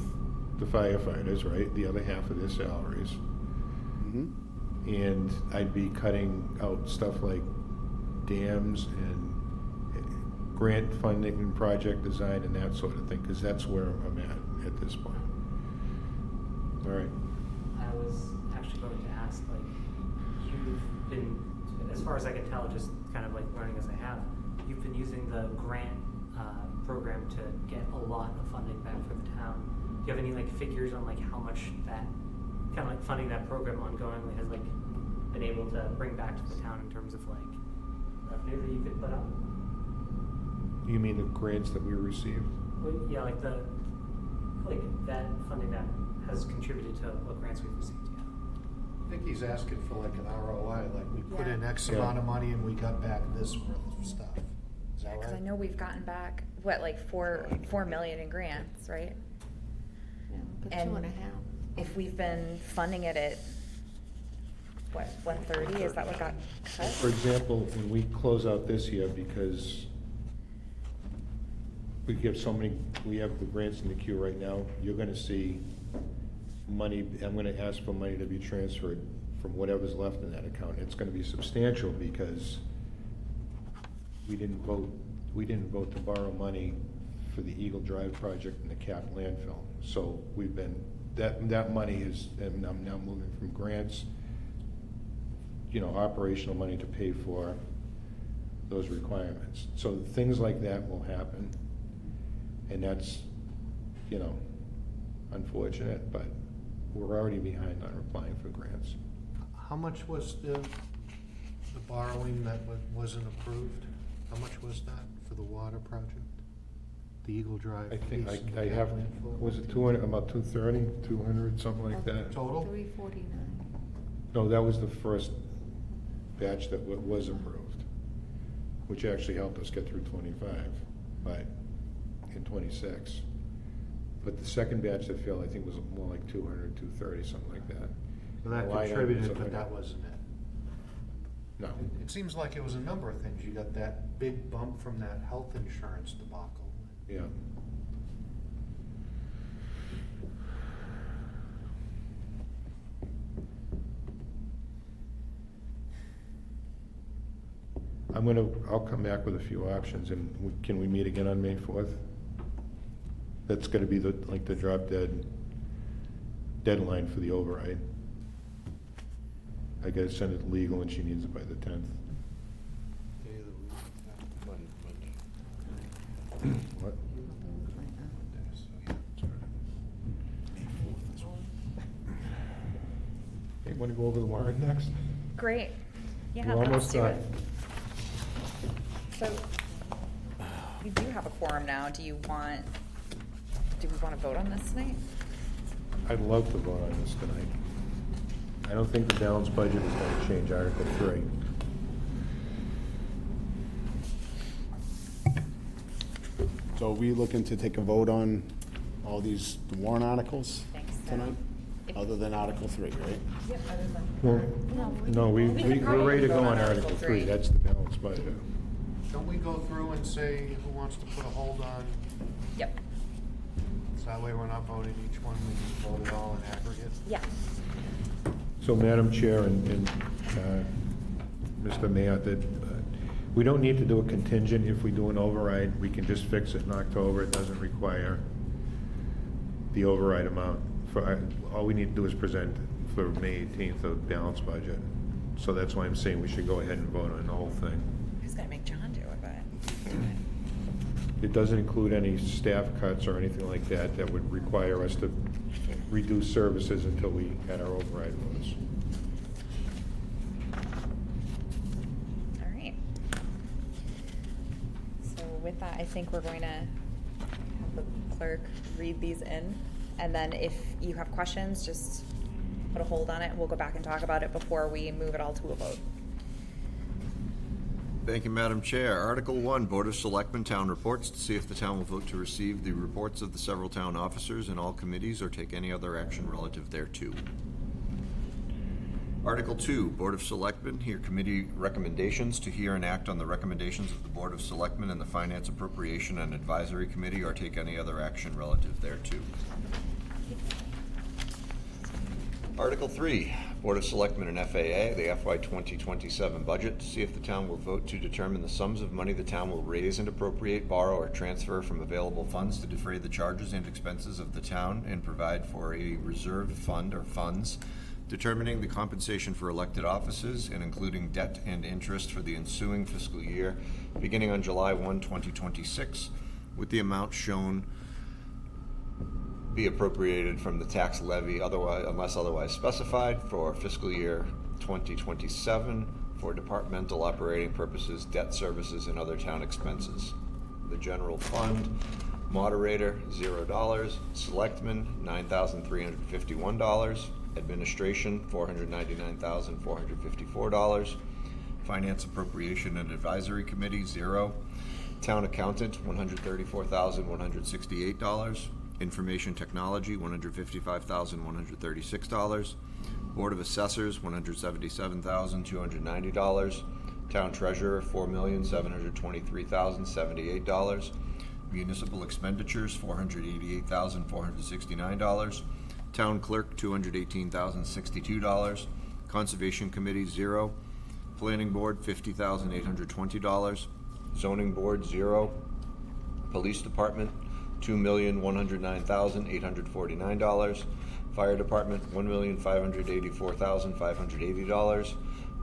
the firefighters, right? The other half of their salaries. Mhm. And I'd be cutting out stuff like dams and grant funding and project design and that sort of thing, because that's where I'm at this point. All right. I was actually going to ask, like, you've been, as far as I can tell, just kind of like learning as I have, you've been using the grant program to get a lot of funding back for the town. Do you have any like figures on like how much that kind of like funding that program ongoingly has like been able to bring back to the town in terms of like revenue that you could put up? You mean the grants that we received? Well, yeah, like that funding that has contributed to what grants we've received. Yeah. I think he's asking for like an ROI, like we put in X Yeah. amount of money and we got back this worth of stuff. Is that Because I right? know we've gotten back, what, like 4 million in grants, right? But And 2.5. if we've been funding it at, what, 130, is that what got cut? For example, when we close out this year, because we have so many, we have the grants in the queue right now, you're gonna see money, I'm gonna ask for money to be transferred from whatever's left in that account. It's gonna be substantial because we didn't vote to borrow money for the Eagle Drive project and the cap landfill. So we've been, that money is, and I'm now moving from grants, operational money to pay for those requirements. So things like that will happen. And that's, unfortunate, but we're already behind on applying for grants. How much was the borrowing that wasn't approved? How much was that for the water project? The Eagle Drive I think, piece and the I cap have, landfill? was it 200, about 230, 200, something like that? Total? 349. No, that was the first batch that was approved, which actually helped us get through 25, but in 26. But the second batch that failed, I think, was more like 200, 230, something like that. So that The line item was contributed, but 100. that wasn't it. No. It seems like it was a number of things. You got that big bump from that health insurance debacle. Yeah. I'll come back with a few options, and can we meet again on May 4th? That's gonna be the drop dead deadline for the override. I gotta send it to legal, and she needs it by the 10th. What? Hey, wanna go over the warrant next? Great. Yeah, We're let's almost do done. it. So, we do have a quorum now. Do we want to vote on this tonight? I'd love to vote on this tonight. I don't think the balanced budget is gonna change Article 3. So are we looking to take a vote on all these warrant articles Thanks, so. tonight? Other than Article 3, right? Yep, other than. Well, no, we're ready to go on Article 3, that's the balanced budget. Don't we go through and say who wants to put a hold on? Yep, So that way we're not voting each one, we can vote it all in aggregate? yeah. So, Madam Chair and Mr. Mayor, that we don't need to do a contingent if we do an override. We can just fix it in October. It doesn't require the override amount. All we need to do is present for May 18th a balanced budget. So that's why I'm saying we should go ahead and vote on the whole thing. I was gonna make John do it, but. It doesn't include any staff cuts or anything like that that would require us to reduce services until we had our override votes. All right. So with that, I think we're going to have the clerk read these in. And then if you have questions, just put a hold on it. We'll go back and talk about it before we move it all to a vote. Thank you, Madam Chair. Article 1, Board of Selectmen Town Reports, to see if the town will vote to receive the reports of the several town officers and all committees or take any other action relative thereto. Article 2, Board of Selectmen, hear committee recommendations, to hear and act on the recommendations of the Board of Selectmen and the Finance Appropriation and Advisory Committee or take any other action relative thereto. Article 3, Board of Selectmen and FAA, the FY 2027 budget, to see if the town will vote to determine the sums of money the town will raise and appropriate, borrow, or transfer from available funds to defray the charges and expenses of the town and provide for a reserved fund or funds, determining the compensation for elected offices and including debt and interest for the ensuing fiscal year, beginning on July 1, 2026, with the amount shown be appropriated from the tax levy unless otherwise specified for fiscal year 2027 for departmental operating purposes, debt services, and other town expenses. The general fund, moderator, $0, selectmen, $9,351, administration, $499,454, finance appropriation and advisory committee, $0, town accountant, $134,168, information technology, $155,136. Board of Assessors, $177,290. Town Treasurer, $4,723,078. Municipal expenditures, $488,469. Town Clerk, $218,062. Conservation Committee, $0. Planning Board, $50,820. Zoning Board, $0. Police Department, $2,109,849. Fire Department, $1,584,580.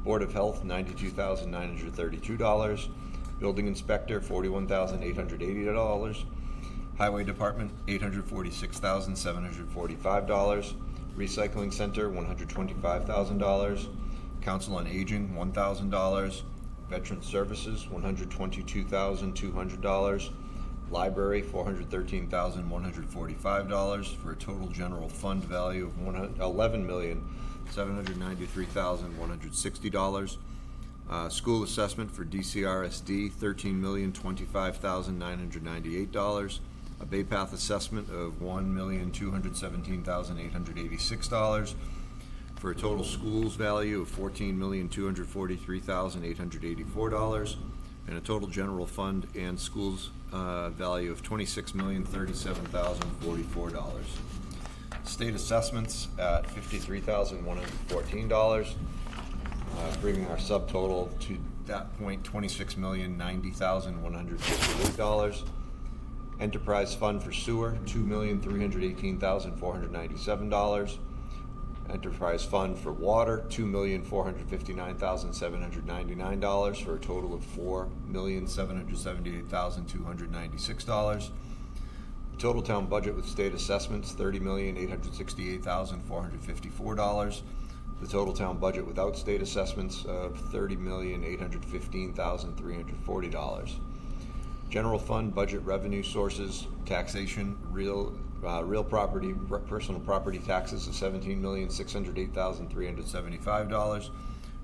Board of Health, $92,932. Building Inspector, $41,880. Highway Department, $846,745. Recycling Center, $125,000. Council on Aging, $1,000. Veteran Services, $122,200. Library, $413,145, for a total general fund value of $11,793,160. School assessment for DCRSD, $13,025,998. A Bay Path assessment of $1,217,886, for a total schools value of $14,243,884, and a total general fund and schools value of $26,037,044. State assessments at $53,114, bringing our subtotal to that point $26,090,158. Enterprise fund for sewer, $2,318,497. Enterprise fund for water, $2,459,799, for a total of $4,778,296. Total town budget with state assessments, $30,868,454. The total town budget without state assessments of $30,815,340. General fund budget revenue sources, taxation, real property, personal property taxes of $17,608,375.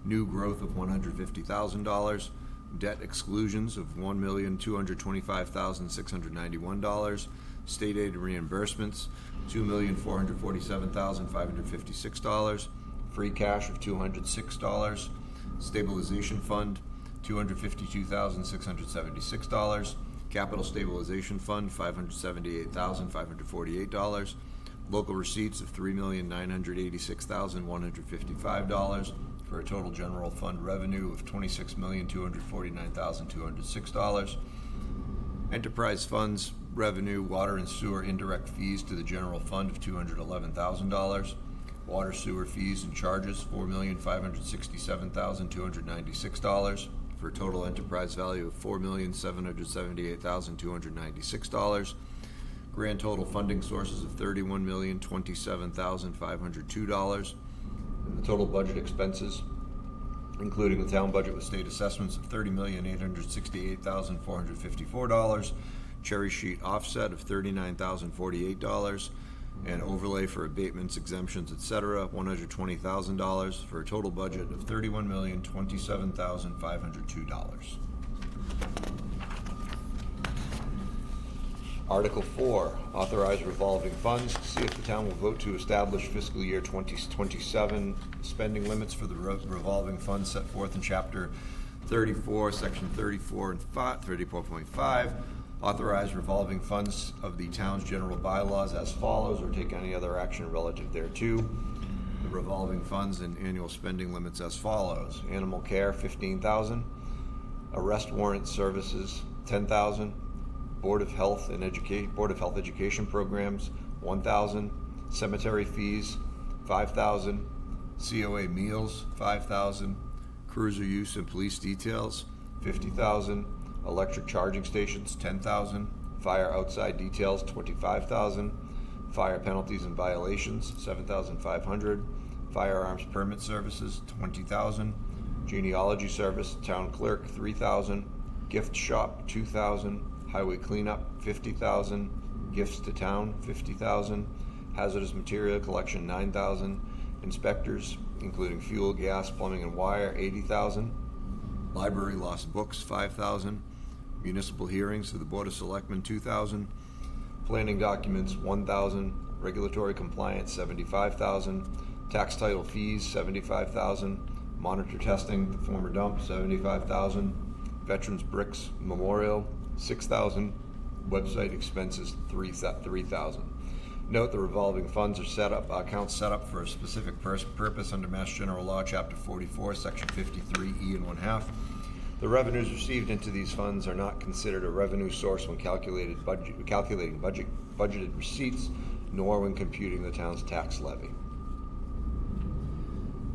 New growth of $150,000. Debt exclusions of $1,225,691. State aid reimbursements, $2,447,556. Free cash of $206. Stabilization fund, $252,676. Capital Stabilization Fund, $578,548. Local receipts of $3,986,155. for a total general fund revenue of $26,249,206. Enterprise funds revenue, water and sewer indirect fees to the general fund of $211,000. Water sewer fees and charges, $4,567,296, for a total enterprise value of $4,778,296. Grand total funding sources of $31,027,502. And the total budget expenses, including the town budget with state assessments, of $30,868,454, cherry sheet offset of $39,048, and overlay for abatements, exemptions, etc., $120,000, for a total budget of $31,027,502. Article 4, authorize revolving funds to see if the town will vote to establish fiscal year 2027 spending limits for the revolving funds set forth in Chapter 34, Section 34 and 34.5. Authorize revolving funds of the town's general bylaws as follows, or take any other action relative thereto. The revolving funds and annual spending limits as follows: animal care, $15,000; arrest warrant services, $10,000; Board of Health Education programs, $1,000; cemetery fees, $5,000; COA meals, $5,000; cruiser use and police details, $50,000; electric charging stations, $10,000; fire outside details, $25,000; fire penalties and violations, $7,500; firearms permit services, $20,000; genealogy service, town clerk, $3,000; gift shop, $2,000; highway cleanup, $50,000; gifts to town, $50,000; hazardous material collection, $9,000; inspectors, including fuel, gas, plumbing, and wire, $80,000; library lost books, $5,000; municipal hearings for the Board of Selectmen, $2,000; planning documents, $1,000; regulatory compliance, $75,000; tax title fees, $75,000; monitor testing, the former dump, $75,000; veterans bricks memorial, $6,000; website expenses, $3,000. Note the revolving funds are accounts set up for a specific purpose under Mass General Law, Chapter 44, Section 53E and 1/2. The revenues received into these funds are not considered a revenue source when calculating budgeted receipts, nor when computing the town's tax levy.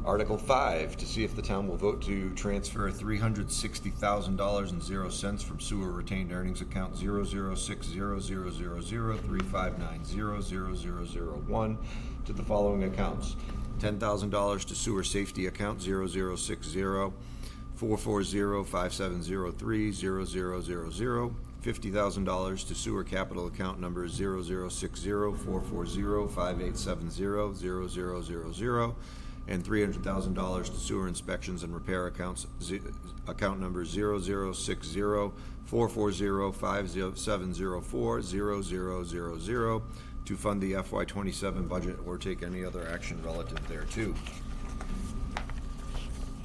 Article 5, to see if the town will vote to transfer $360,000.00 from sewer retained earnings account 006000359000001 to the following accounts: $10,000 to sewer safety account 0060-440-5703-0000, $50,000 to sewer capital account number 0060-440-5870-0000, and $300,000 to sewer inspections and repair accounts, account number 0060-440-5704-0000, to fund the FY27 budget or take any other action relative thereto.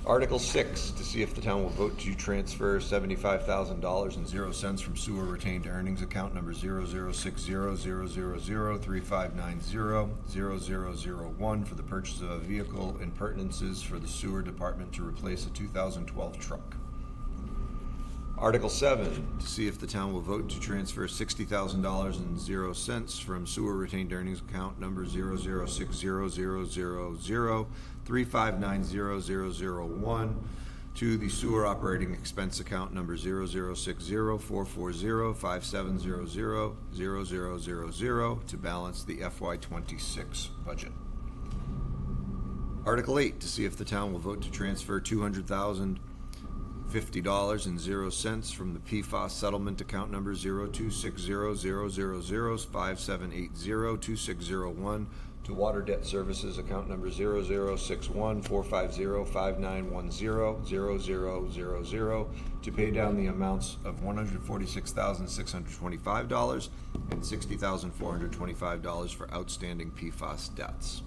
Article 6, to see if the town will vote to transfer $75,000.00 from sewer retained earnings account number 0060-000-3590-0001 for the purchase of a vehicle and pertinences for the sewer department to replace a 2012 truck. Article 7, to see if the town will vote to transfer $60,000.00 from sewer retained earnings account number 0060-000-3590-001 to the sewer operating expense account number 0060-440-5700-0000 to balance the FY26 budget. Article 8, to see if the town will vote to transfer $250.00 from the PFAS settlement account number 0260000057802601 to water debt services account number 0061-450-5910-0000 to pay down the amounts of $146,625 and $60,425 for outstanding PFAS debts.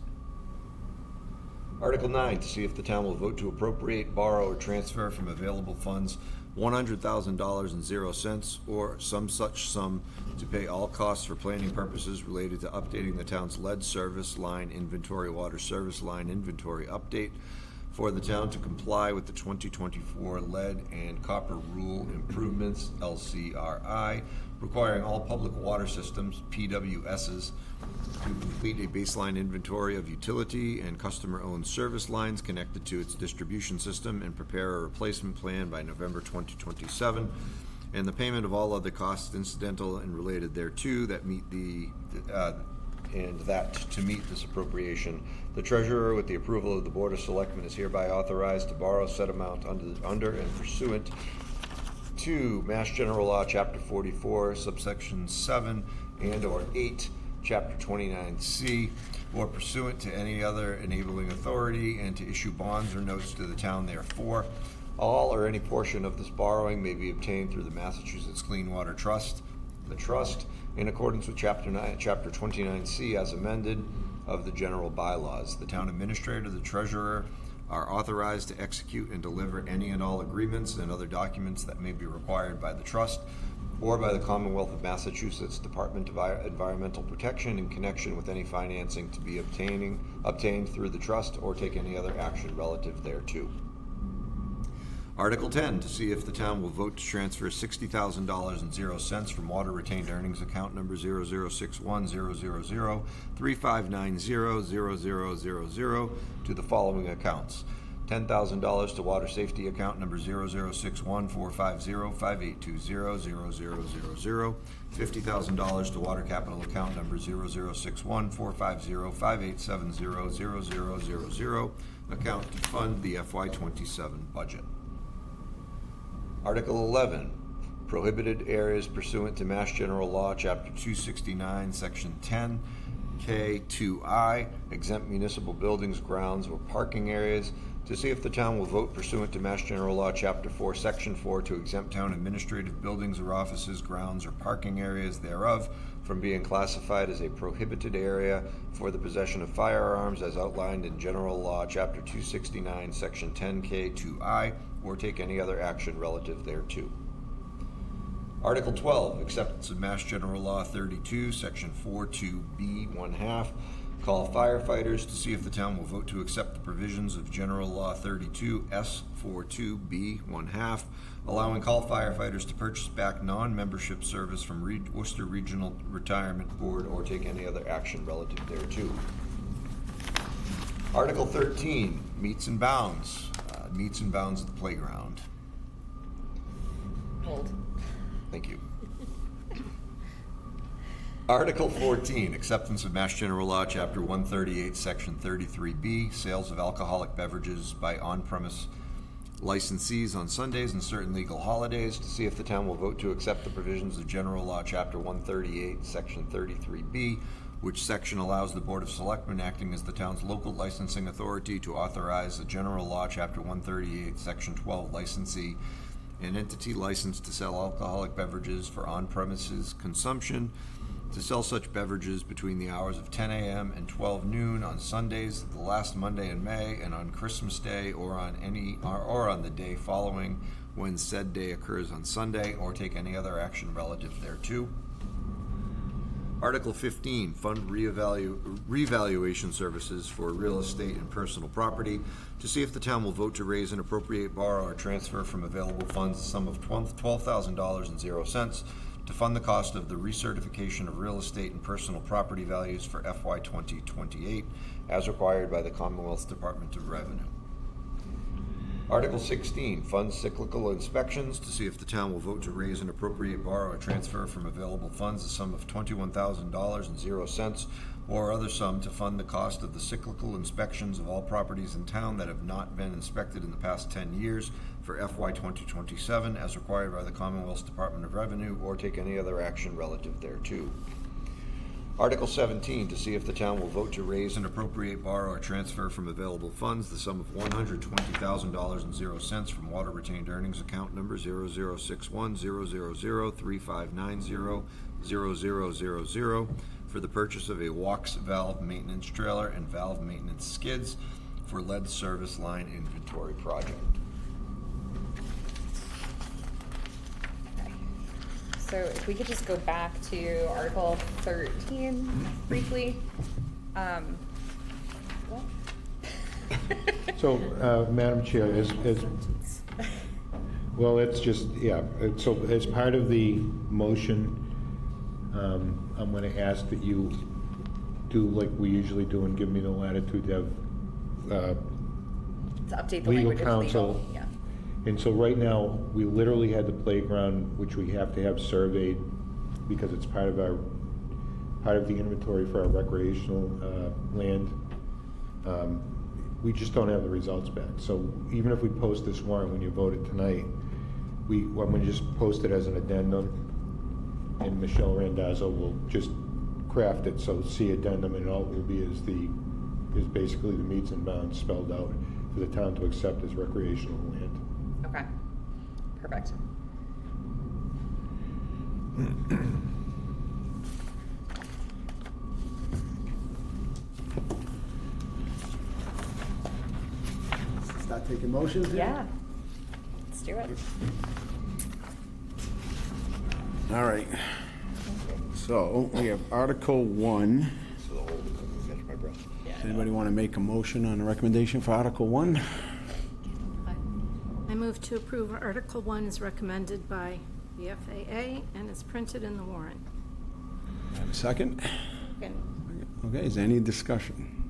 Article 9, to see if the town will vote to appropriate, borrow, or transfer from available funds $100,000.00 or some such sum to pay all costs for planning purposes related to updating the town's lead service line inventory, water service line inventory update, for the town to comply with the 2024 lead and copper rule improvements, LCRI, requiring all public water systems, PWSs, to complete a baseline inventory of utility and customer-owned service lines connected to its distribution system and prepare a replacement plan by November 2027, and the payment of all other costs incidental and related thereto that meet to meet this appropriation. The treasurer, with the approval of the Board of Selectmen, is hereby authorized to borrow said amount under and pursuant to Mass General Law, Chapter 44, subsection 7 and/or 8, Chapter 29C, or pursuant to any other enabling authority, and to issue bonds or notes to the town therefore. All or any portion of this borrowing may be obtained through the Massachusetts Clean Water Trust, the trust, in accordance with Chapter 29C as amended of the general bylaws. The town administrator, the treasurer, are authorized to execute and deliver any and all agreements and other documents that may be required by the trust or by the Commonwealth of Massachusetts Department of Environmental Protection in connection with any financing to be obtained through the trust, or take any other action relative thereto. Article 10, to see if the town will vote to transfer $60,000.00 from water retained earnings account number 0061000359000000 to the following accounts. $10,000 to water safety account number 0061450582000000, $50,000 to water capital account number 0061450587000000, account to fund the FY27 budget. Article 11, prohibited areas pursuant to Mass General Law, Chapter 269, Section 10, K2I, exempt municipal buildings, grounds, or parking areas, to see if the town will vote pursuant to Mass General Law, Chapter 4, Section 4, to exempt town administrative buildings or offices, grounds, or parking areas thereof from being classified as a prohibited area for the possession of firearms as outlined in General Law, Chapter 269, Section 10K2I, or take any other action relative thereto. Article 12, acceptance of Mass General Law 32, Section 42B, 1/2, call firefighters, to see if the town will vote to accept the provisions of General Law 32, S42B, 1/2, allowing call firefighters to purchase back non-membership service from Worcester Regional Retirement Board, or take any other action relative thereto. Article 13, meets and bounds. Meets and bounds at the playground. Hold. Thank you. Article 14, acceptance of Mass General Law, Chapter 138, Section 33B, sales of alcoholic beverages by on-premise licensees on Sundays and certain legal holidays, to see if the town will vote to accept the provisions of General Law, Chapter 138, Section 33B, which section allows the Board of Selectmen, acting as the town's local licensing authority, to authorize the General Law, Chapter 138, Section 12 licensee, an entity licensed to sell alcoholic beverages for on-premises consumption, to sell such beverages between the hours of 10 a.m. and 12 noon on Sundays, the last Monday in May, and on Christmas Day, or on the day following when said day occurs on Sunday, or take any other action relative thereto. Article 15, fund revaluation services for real estate and personal property, to see if the town will vote to raise and appropriate, borrow, or transfer from available funds the sum of $12,000.00 to fund the cost of the recertification of real estate and personal property values for FY 2028, as required by the Commonwealth's Department of Revenue. Article 16, fund cyclical inspections, to see if the town will vote to raise and appropriate, borrow, or transfer from available funds the sum of $21,000.00 or other sum to fund the cost of the cyclical inspections of all properties in town that have not been inspected in the past 10 years for FY 2027, as required by the Commonwealth's Department of Revenue, or take any other action relative thereto. Article 17, to see if the town will vote to raise and appropriate, borrow, or transfer from available funds the sum of $120,000.00 from water retained earnings account number 0061000359000000 for the purchase of a WOX valve maintenance trailer and valve maintenance skids for lead service line inventory project. So if we could just go back to Article 13 briefly. What? So, Madam Chair, well, it's just, yeah, so as part of the motion, I'm gonna ask that you do like we usually do and give me the latitude to have, To update the legal language of counsel. legal, yeah. And so right now, we literally had the playground, which we have to have surveyed because it's part of the inventory for our recreational land. We just don't have the results back. So even if we post this warrant when you voted tonight, I'm gonna just post it as an addendum, and Michelle Randazzo will just craft it, so see addendum, and all it will be is basically the meets and bounds spelled out for the town to accept as recreational land. Okay, perfect. Start taking motions here? Yeah. Let's do it. All right. So we have Article 1. So the whole, catch my breath. Does anybody want to make a motion on a recommendation for Article 1? I move to approve Article 1 as recommended by the FAA and is printed in the warrant. Have a second? Okay, is there any discussion?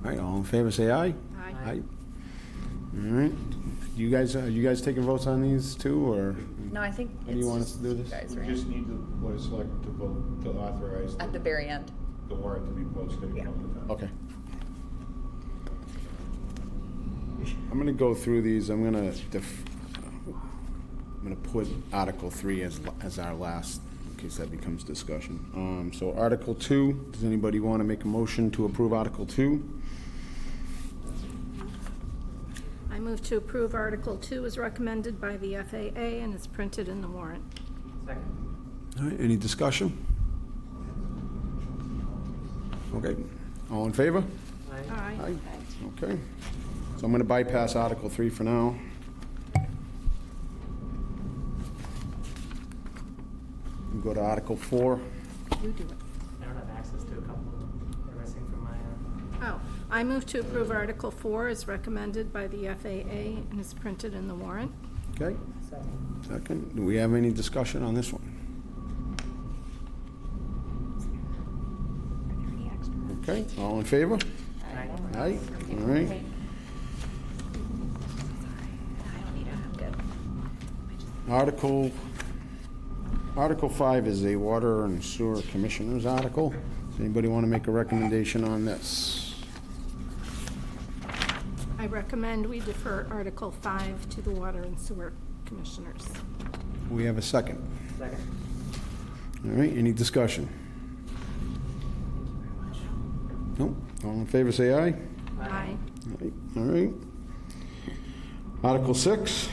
All right, all in favor, say aye. Aye. All right. You guys taking votes on these too, or? No, I think How do you want us it's to do just this? you guys, We right? just need the Board of Selectmen to vote to authorize At the very end. the warrant to be posted. Yeah. Okay. I'm gonna go through these. I'm gonna put Article 3 as our last, in case that becomes discussion. So Article 2, does anybody want to make a motion to approve Article 2? I move to approve Article 2 as recommended by the FAA and is printed in the warrant. Second. All right, any discussion? Okay, all in favor? Aye. Aye. Okay. So I'm gonna bypass Article 3 for now. And go to Article 4. You do it. I don't have access to a couple of them. They're missing from my, Oh, I move to approve Article 4 as recommended by the FAA and is printed in the warrant. Okay, second. second. Do we have any discussion on this one? Okay, all in favor? Aye. Aye, all right. I don't need it, I'm good. Article 5 is a Water and Sewer Commissioners article. Does anybody want to make a recommendation on this? I recommend we defer Article 5 to the Water and Sewer Commissioners. We have a second. Second. All right, any discussion? Nope. All in favor, say aye. Aye. Aye. All right. Article 6.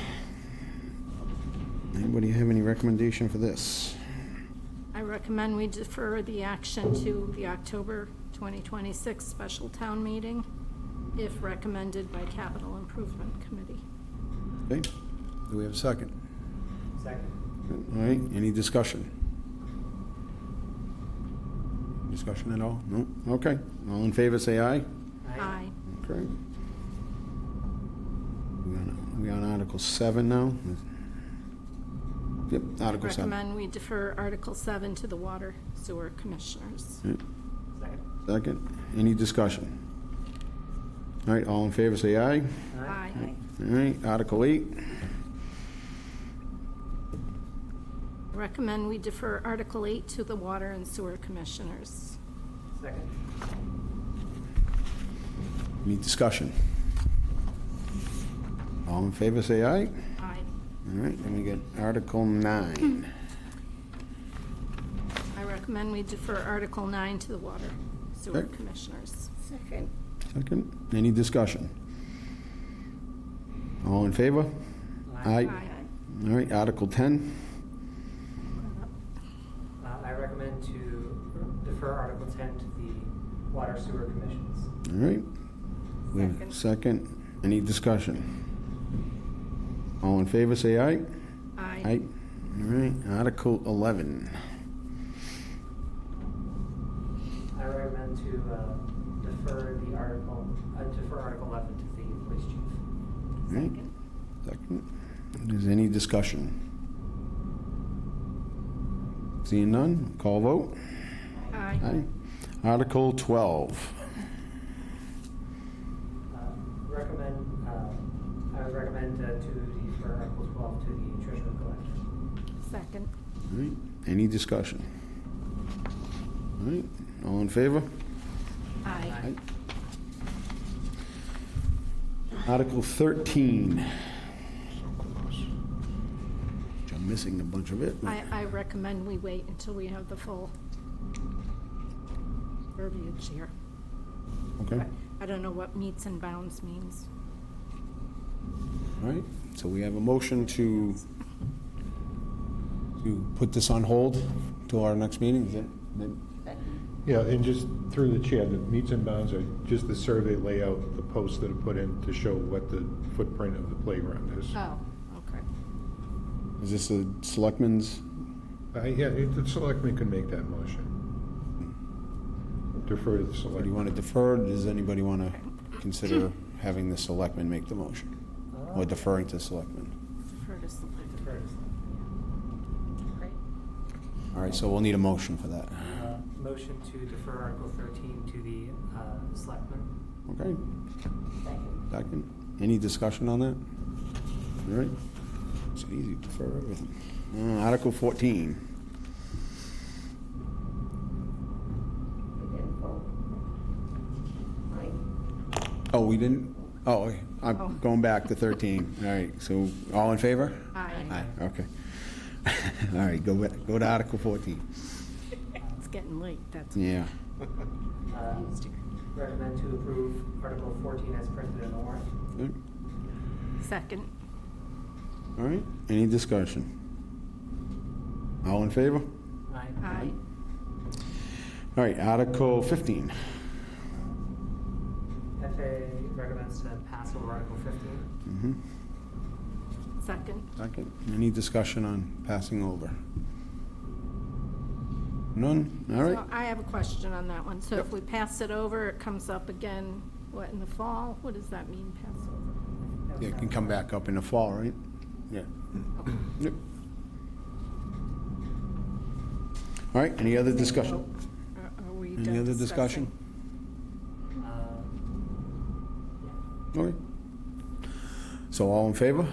Anybody have any recommendation for this? I recommend we defer the action to the October 2026 special town meeting, if recommended by Capital Improvement Committee. Okay, do we have a second? Second. All right, any discussion? Discussion at all? No? Okay, all in favor, say aye. Aye. Okay. We on Article 7 now? Yep, I Article 7. recommend we defer Article 7 to the Water Sewer Commissioners. Yep, Second. second, any discussion? All right, all in favor, say aye. Aye. All right, Article 8. I recommend we defer Article 8 to the Water and Sewer Commissioners. Second. Any discussion? All in favor, say aye. Aye. All right, then we get Article 9. I recommend we defer Article 9 to the Water Sewer Okay. Commissioners. Second. Second, any discussion? All in favor? Aye. All right, Article 10. I recommend to defer Article 10 to the Water Sewer Commissions. All right. We have a second, any discussion? All in favor, say aye. Aye. Aye. All right, Article 11. I recommend to defer Article 11 to the Police Right. Second. Is any discussion? Seeing none, call vote. Aye. Aye. Article 12. I would recommend to defer Article 12 to the treasurer collector. Second. All right. Any discussion? All right. All in favor? Aye. Aye. Article 13. Which I'm missing a bunch of it. I recommend we wait until we have the full verbiage here. Okay. I don't know what meets and bounds means. All right. So we have a motion to put this on hold till our next meeting. Is that- Yeah, and just through the chair, the meets and bounds are just the survey layout, the posts that are put in to show what the footprint of the playground is. Oh, okay. Is this a selectman's? Yeah, the selectmen can make that motion. Defer to the Do you selectmen. want to defer? Does anybody want to consider having the selectman make the motion? Or deferring to selectmen? Defer to select. Great. All right, so we'll need a motion for that. Motion to defer Article 13 to the selectmen. Okay. Second. Any discussion on that? All right. It's easy to defer everything. Article 14. Oh, we didn't? Oh, I'm going back to 13. All right, so all in favor? Aye. Aye, okay. All right, go to Article 14. It's getting late, that's. Yeah. Recommend to approve Article 14 as printed in the warrant. Good. Second. All right, any discussion? All in favor? Aye. Aye. All right, Article 15. FAA recommends to pass over Article 15. Mm-hmm. Second. Second. Any discussion on passing over? None? All right. So I have a question on that one. So if we pass it over, it comes up again, what, in the fall? What does that mean, pass over? Yeah, it can come back up in the fall, right? Yeah. Yep. All right, any other discussion? Are we Any done other discussion? discussing? Okay. So all in favor?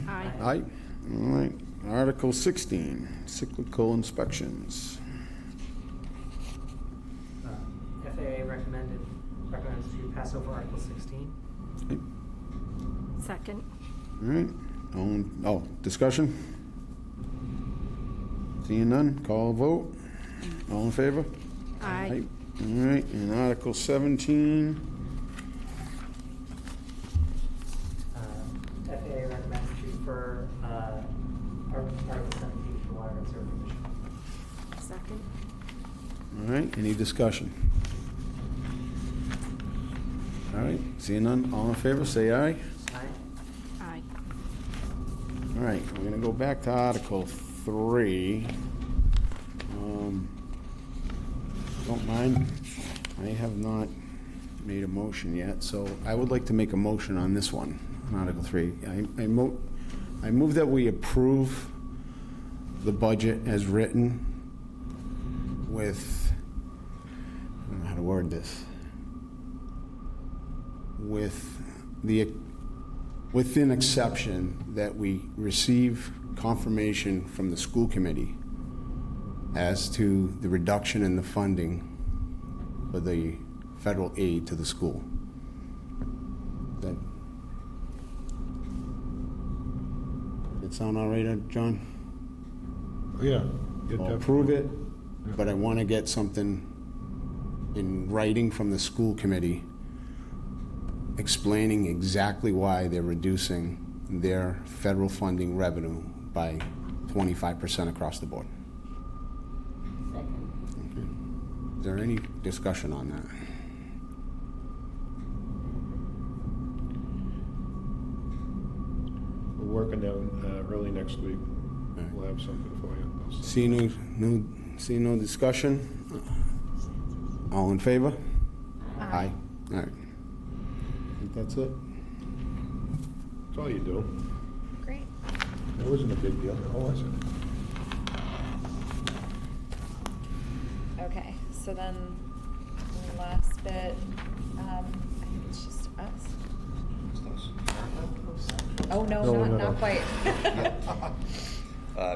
Aye. Aye. All right. Article 16, cyclical inspections. FAA recommends to pass over Article 16. Okay. Second. All right. Discussion? Seeing none, call a vote. All in favor? Aye. All right, and Article 17. FAA recommends to defer Article 17 to the Water and Sewer Commission. Second. All right, any discussion? All right, seeing none, all in favor, say aye. Aye. Aye. All right, we're gonna go back to Article 3. Don't mind, I have not made a motion yet, so I would like to make a motion on this one, on Article 3. I move that we approve the budget as written with, I don't know how to word this, with an exception that we receive confirmation from the school committee as to the reduction in the funding for the federal aid to the school. That sound all right, John? Yeah. I'll approve it, but I want to get something in writing from the school committee explaining exactly why they're reducing their federal funding revenue by 25% across the board. Okay. Is there any discussion on that? We're working down early next week. Right. We'll have something for you. See no discussion? All in favor? Aye. All right. I think that's it. That's all you do. Great. That wasn't a big deal, now was it? Okay, so then the last bit, I think it's just us. Oh, no, not quite.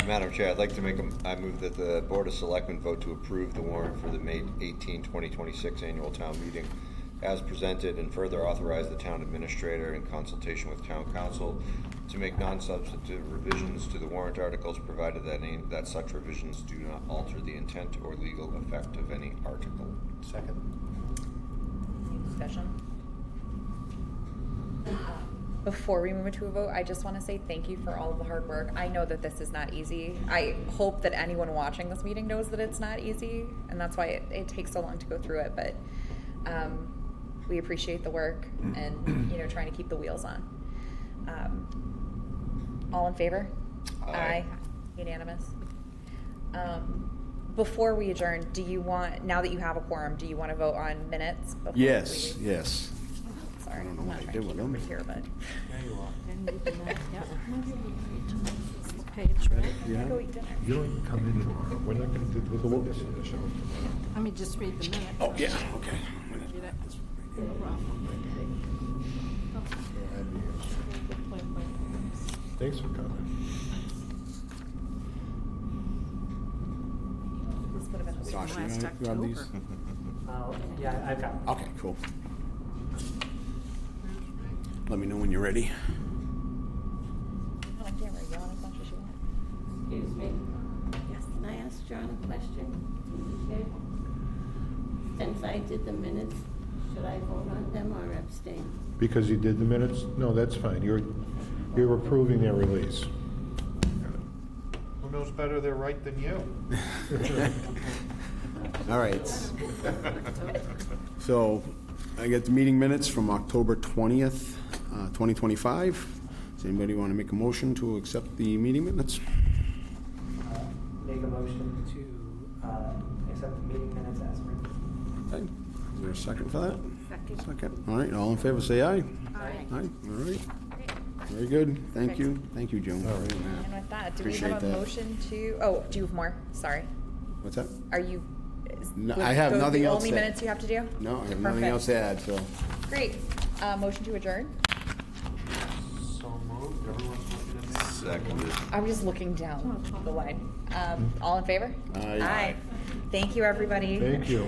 Madam Chair, I'd like to I move that the Board of Selectmen vote to approve the warrant for the May 18, 2026 annual town meeting as presented, and further authorize the town administrator in consultation with town council to make non-substantive revisions to the warrant articles, provided that such revisions do not alter the intent or legal effect of any article. Second. Any discussion? Before we move to a vote, I just want to say thank you for all of the hard work. I know that this is not easy. I hope that anyone watching this meeting knows that it's not easy, and that's why it takes so long to go through it, but we appreciate the work and, you know, trying to keep the wheels on. All in favor? Aye. Unanimous. Before we adjourn, do you want, now that you have a quorum, do you want to vote on minutes? before we Yes, leave? yes. Sorry, I don't know I'm what not I trying did to with keep them. over here, but. There you are. And you can, yep. This is page, right? Yeah. Go eat dinner. You don't come in tomorrow, we're not gonna do this in the show. Let me just read the minutes. Oh, yeah, okay. Read it. No problem. Thanks for coming. This would have been the week. Josh, you Last gonna grab these? October. Yeah, I've got. Okay, cool. Let me know when you're ready. On camera, yawn as much as you want. Excuse me. Yes. Can I ask John a question? Okay. Since I did the minutes, should I vote on them or abstain? Because you did the minutes? No, that's fine, you're approving their release. Who knows better their right than you? All right. So I get the meeting minutes from October 20th, 2025. Does anybody want to make a motion to accept the meeting minutes? Make a motion to accept the meeting minutes as written. Okay. Is there a second for that? Second. Second. All right, all in favor, say aye. Aye. Aye, all right. Very good. Thank you. Thank you, Joan. All right. And with that, do we Appreciate have a that. motion to, oh, do you have more? Sorry. What's that? Are you? No, was I have those nothing else The only to- minutes you have to do? No, I have nothing Perfect. else to add, so. Great. Motion to adjourn? So moved, everyone's looking at me. Seconded. I'm just looking down the line. All in favor? Aye. Thank you, everybody. Thank you.